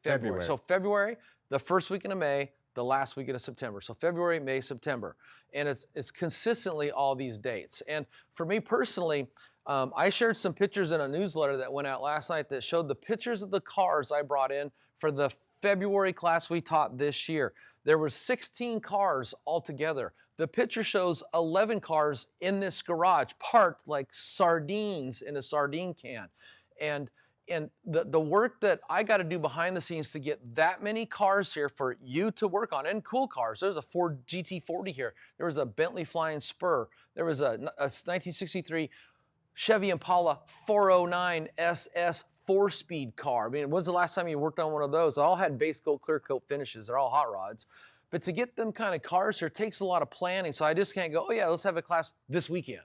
February. So February, the 1st weekend of May, the last weekend of September. So February, May, September. And it's consistently all these dates. And for me personally, I shared some pictures in a newsletter that went out last night that showed the pictures of the cars I brought in for the February class we taught this year. There were 16 cars altogether. The picture shows 11 cars in this garage, parked like sardines in a sardine can. And the work that I got to do behind the scenes to get that many cars here for you to work on, and cool cars. There's a Ford GT40 here. There was a Bentley Flying Spur. There was a 1963 Chevy Impala 409 SS 4-speed car. I mean, when's the last time you worked on one of those? They all had base coat, clear coat finishes. They're all hot rods. But to get them kind of cars here takes a lot of planning. So I just can't go, oh yeah, let's have a class this weekend.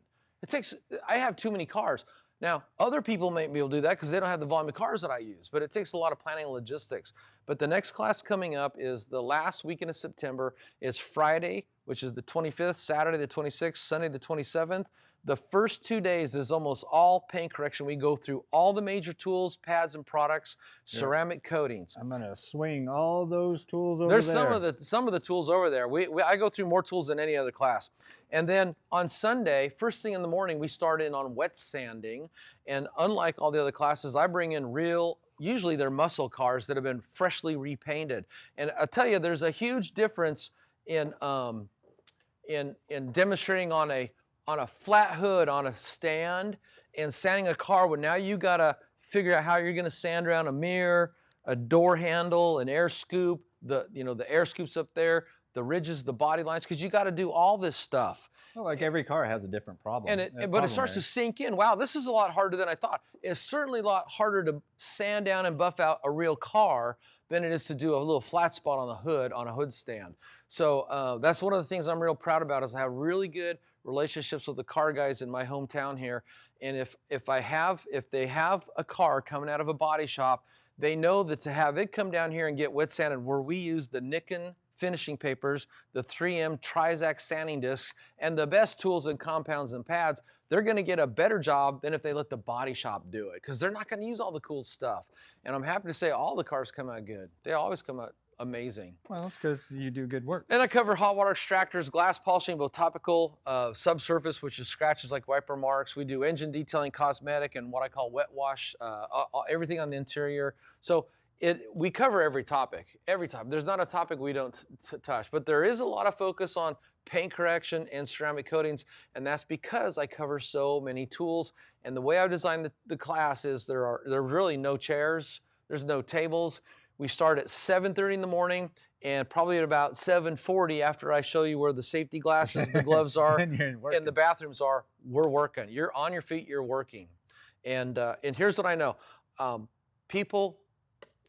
I have too many cars. Now, other people may be able to do that because they don't have the volume of cars that I use, but it takes a lot of planning and logistics. But the next class coming up is the last weekend of September. It's Friday, which is the 25th, Saturday the 26th, Sunday the 27th. The first 2 days is almost all paint correction. We go through all the major tools, pads, and products, ceramic coatings.
I'm gonna swing all those tools over
There's
there.
some of the tools over there. I go through more tools than any other class. And then on Sunday, first thing in the morning, we start in on wet sanding. And unlike all the other classes, I bring in usually they're muscle cars that have been freshly repainted. And I'll tell you, there's a huge difference in demonstrating on a flat hood on a stand and sanding a car where now you gotta figure out how you're gonna sand around a mirror, a door handle, an air scoop, the air scoops up there, the ridges, the body lines, because you gotta do all this stuff.
Well, like every car has a different problem.
But it starts to sink in. Wow, this is a lot harder than I thought. It's certainly a lot harder to sand down and buff out a real car than it is to do a little flat spot on the hood on a hood stand. So that's one of the things I'm real proud about is I have really good relationships with the car guys in my hometown here. And if they have a car coming out of a body shop, they know that to have it come down here and get wet sanded, where we use the Nikken finishing papers, the 3M Trizac sanding discs, and the best tools and compounds and pads, they're gonna get a better job than if they let the body shop do it, because they're not gonna use all the cool stuff. And I'm happy to say all the cars come out good. They always come out amazing.
Well, that's because you do good work.
And I cover hot water extractors, glass polishing, both topical, subsurface, which is scratches like wiper marks. We do engine detailing, cosmetic, and what I call wet wash, everything on the interior. So we cover every topic, There's not a topic we don't touch, but there is a lot of focus on paint correction and ceramic coatings, and that's because I cover so many tools. And the way I've designed the class is there are really no chairs, there's no tables. We start at 7:30 in the morning, and probably at about 7:40 after I show you where the safety glasses, the gloves are, and the bathrooms are, we're working. You're on your feet, you're working. And here's what I know. People,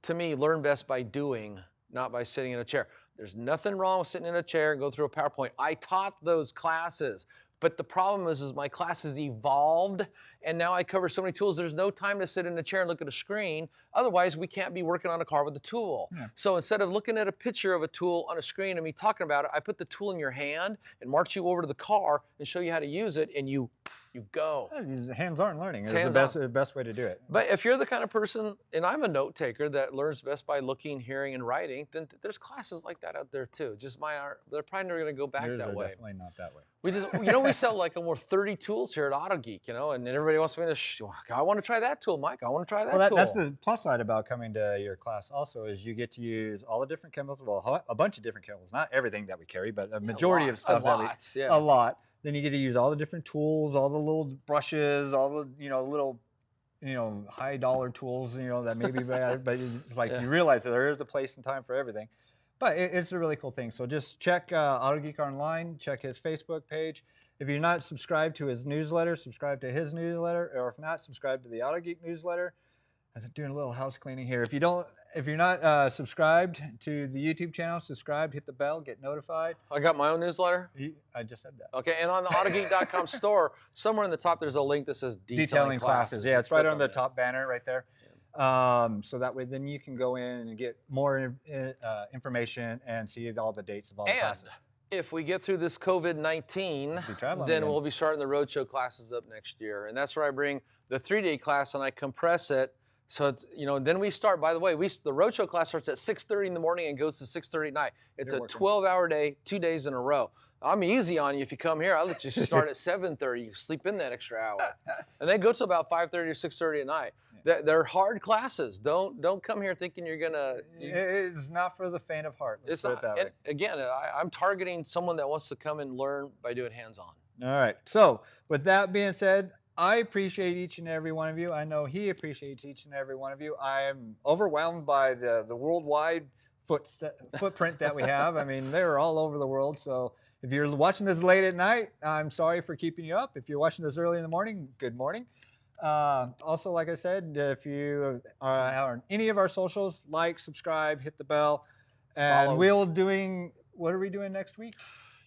to me, learn best by doing, not by sitting in a chair. There's nothing wrong with sitting in a chair and go through a PowerPoint. I taught those classes, but the problem is my classes evolved, and now I cover so many tools, there's no time to sit in a chair and look at a screen. Otherwise, we can't be working on a car with a tool. Yeah. So instead of looking at a picture of a tool on a screen and me talking about it, I put the tool in your hand and march you over to the car and show you how to use it, and you go.
Hands-on learning is the best way to do it.
But if you're the kind of person, and I'm a note taker that learns best by looking, hearing, and writing, then there's classes like that out there too. Just they're probably never going to go back that way.
Definitely not that way.
We just, we sell like over 30 tools here at Autogeek, and everybody wants me to, I want to try that tool, Mike. I want to try that tool.
That's the plus side about coming to your class also, is you get to use all the different chemicals, well, a bunch of different chemicals, not everything that we carry, but a majority of stuff a lot. Then you get to use all the different tools, all the little brushes, all the, little, high dollar tools, that may be bad, but it's like you realize that there is a place and time for everything. But it's a really cool thing. So just check Autogeek online, check his Facebook page. If you're not subscribed to his newsletter, subscribe to his newsletter, or if not, subscribe to the Autogeek newsletter. I'm doing a little house cleaning here. If you're not subscribed to the YouTube channel, subscribe, hit the bell, get notified.
I got my own newsletter.
I just said that.
Okay, and on the Autogeek.com store, somewhere in the top, there's a link that says detailing classes.
Yeah, it's right on the top banner right there. So that way, then you can go in and get more information and see all the dates of all the classes.
If we get through this COVID-19, then we'll be starting the roadshow classes up next year, and that's where I bring the 3-day class and I compress it. So it's, then we start, by the way, the roadshow class starts at 6:30 in the morning and goes to 6:30 at night. It's a 12-hour day, 2 days in a row. I'm easy on you if you come here. I'll let you start at 7:30. You sleep in that extra hour. And then go to about 5:30 or 6:30 at night. They're hard classes. Don't come here thinking you're going to...
It's not for the faint of heart.
It's not. And again, I'm targeting someone that wants to come and learn by doing hands-on.
All right. So with that being said, I appreciate each and every one of you. I know he appreciates each and every one of you. I am overwhelmed by the worldwide footprint that we have. I mean, they're all over the world. So if you're watching this late at night, I'm sorry for keeping you up. If you're watching this early in the morning, good morning. Also, like I said, if you are on any of our socials, like, subscribe, hit the bell. And follow. What are we doing next week?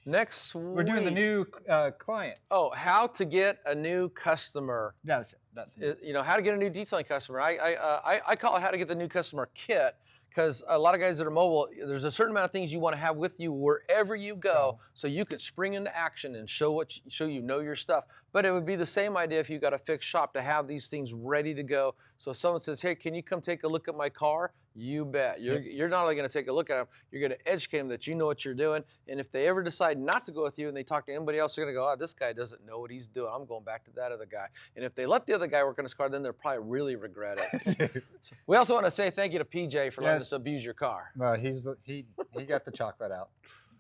Next week.
We're doing the new client.
Oh, how to get a new customer.
That's it.
How to get a new detailing customer. I call it how to get the new customer kit, because a lot of guys that are mobile, there's a certain amount of things you want to have with you wherever you go, so you can spring into action and show you know your stuff. But it would be the same idea if you got a fixed shop to have these things ready to go. So if someone says, hey, can you come take a look at my car? You bet. You're not only going to take a look at them, you're going to educate them that you know what you're doing. And if they ever decide not to go with you and they talk to anybody else, they're going to go, oh, this guy doesn't know what he's doing. I'm going back to that other guy. And if they let the other guy work on his car, then they'll probably really regret it. So we also want to say thank you to PJ for letting us abuse your car.
Well, he got the chocolate out.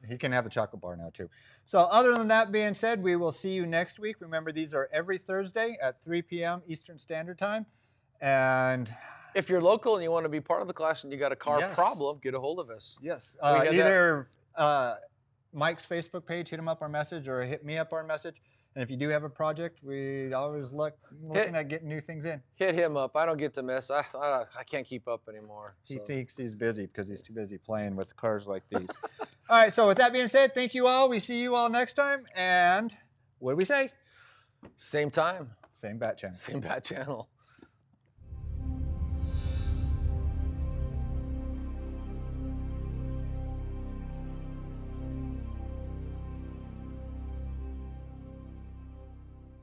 He can have the chocolate bar now too. So other than that being said, we will see you next week. Remember, these are every Thursday at 3 p.m. Eastern Standard Time. And
if you're local and you want to be part of the class and you got a car problem, get a hold of us.
Yes. Either Mike's Facebook page, hit him up our message, or hit me up our message. And if you do have a project, we always looking at getting new things in.
Hit him up. I don't get to mess. I can't keep up anymore.
He
So.
thinks he's busy because he's too busy playing with cars like these. All right, so with that being said, thank you all. We see you all next time. And what do we say?
Same time.
Same bat channel.
Same bat channel.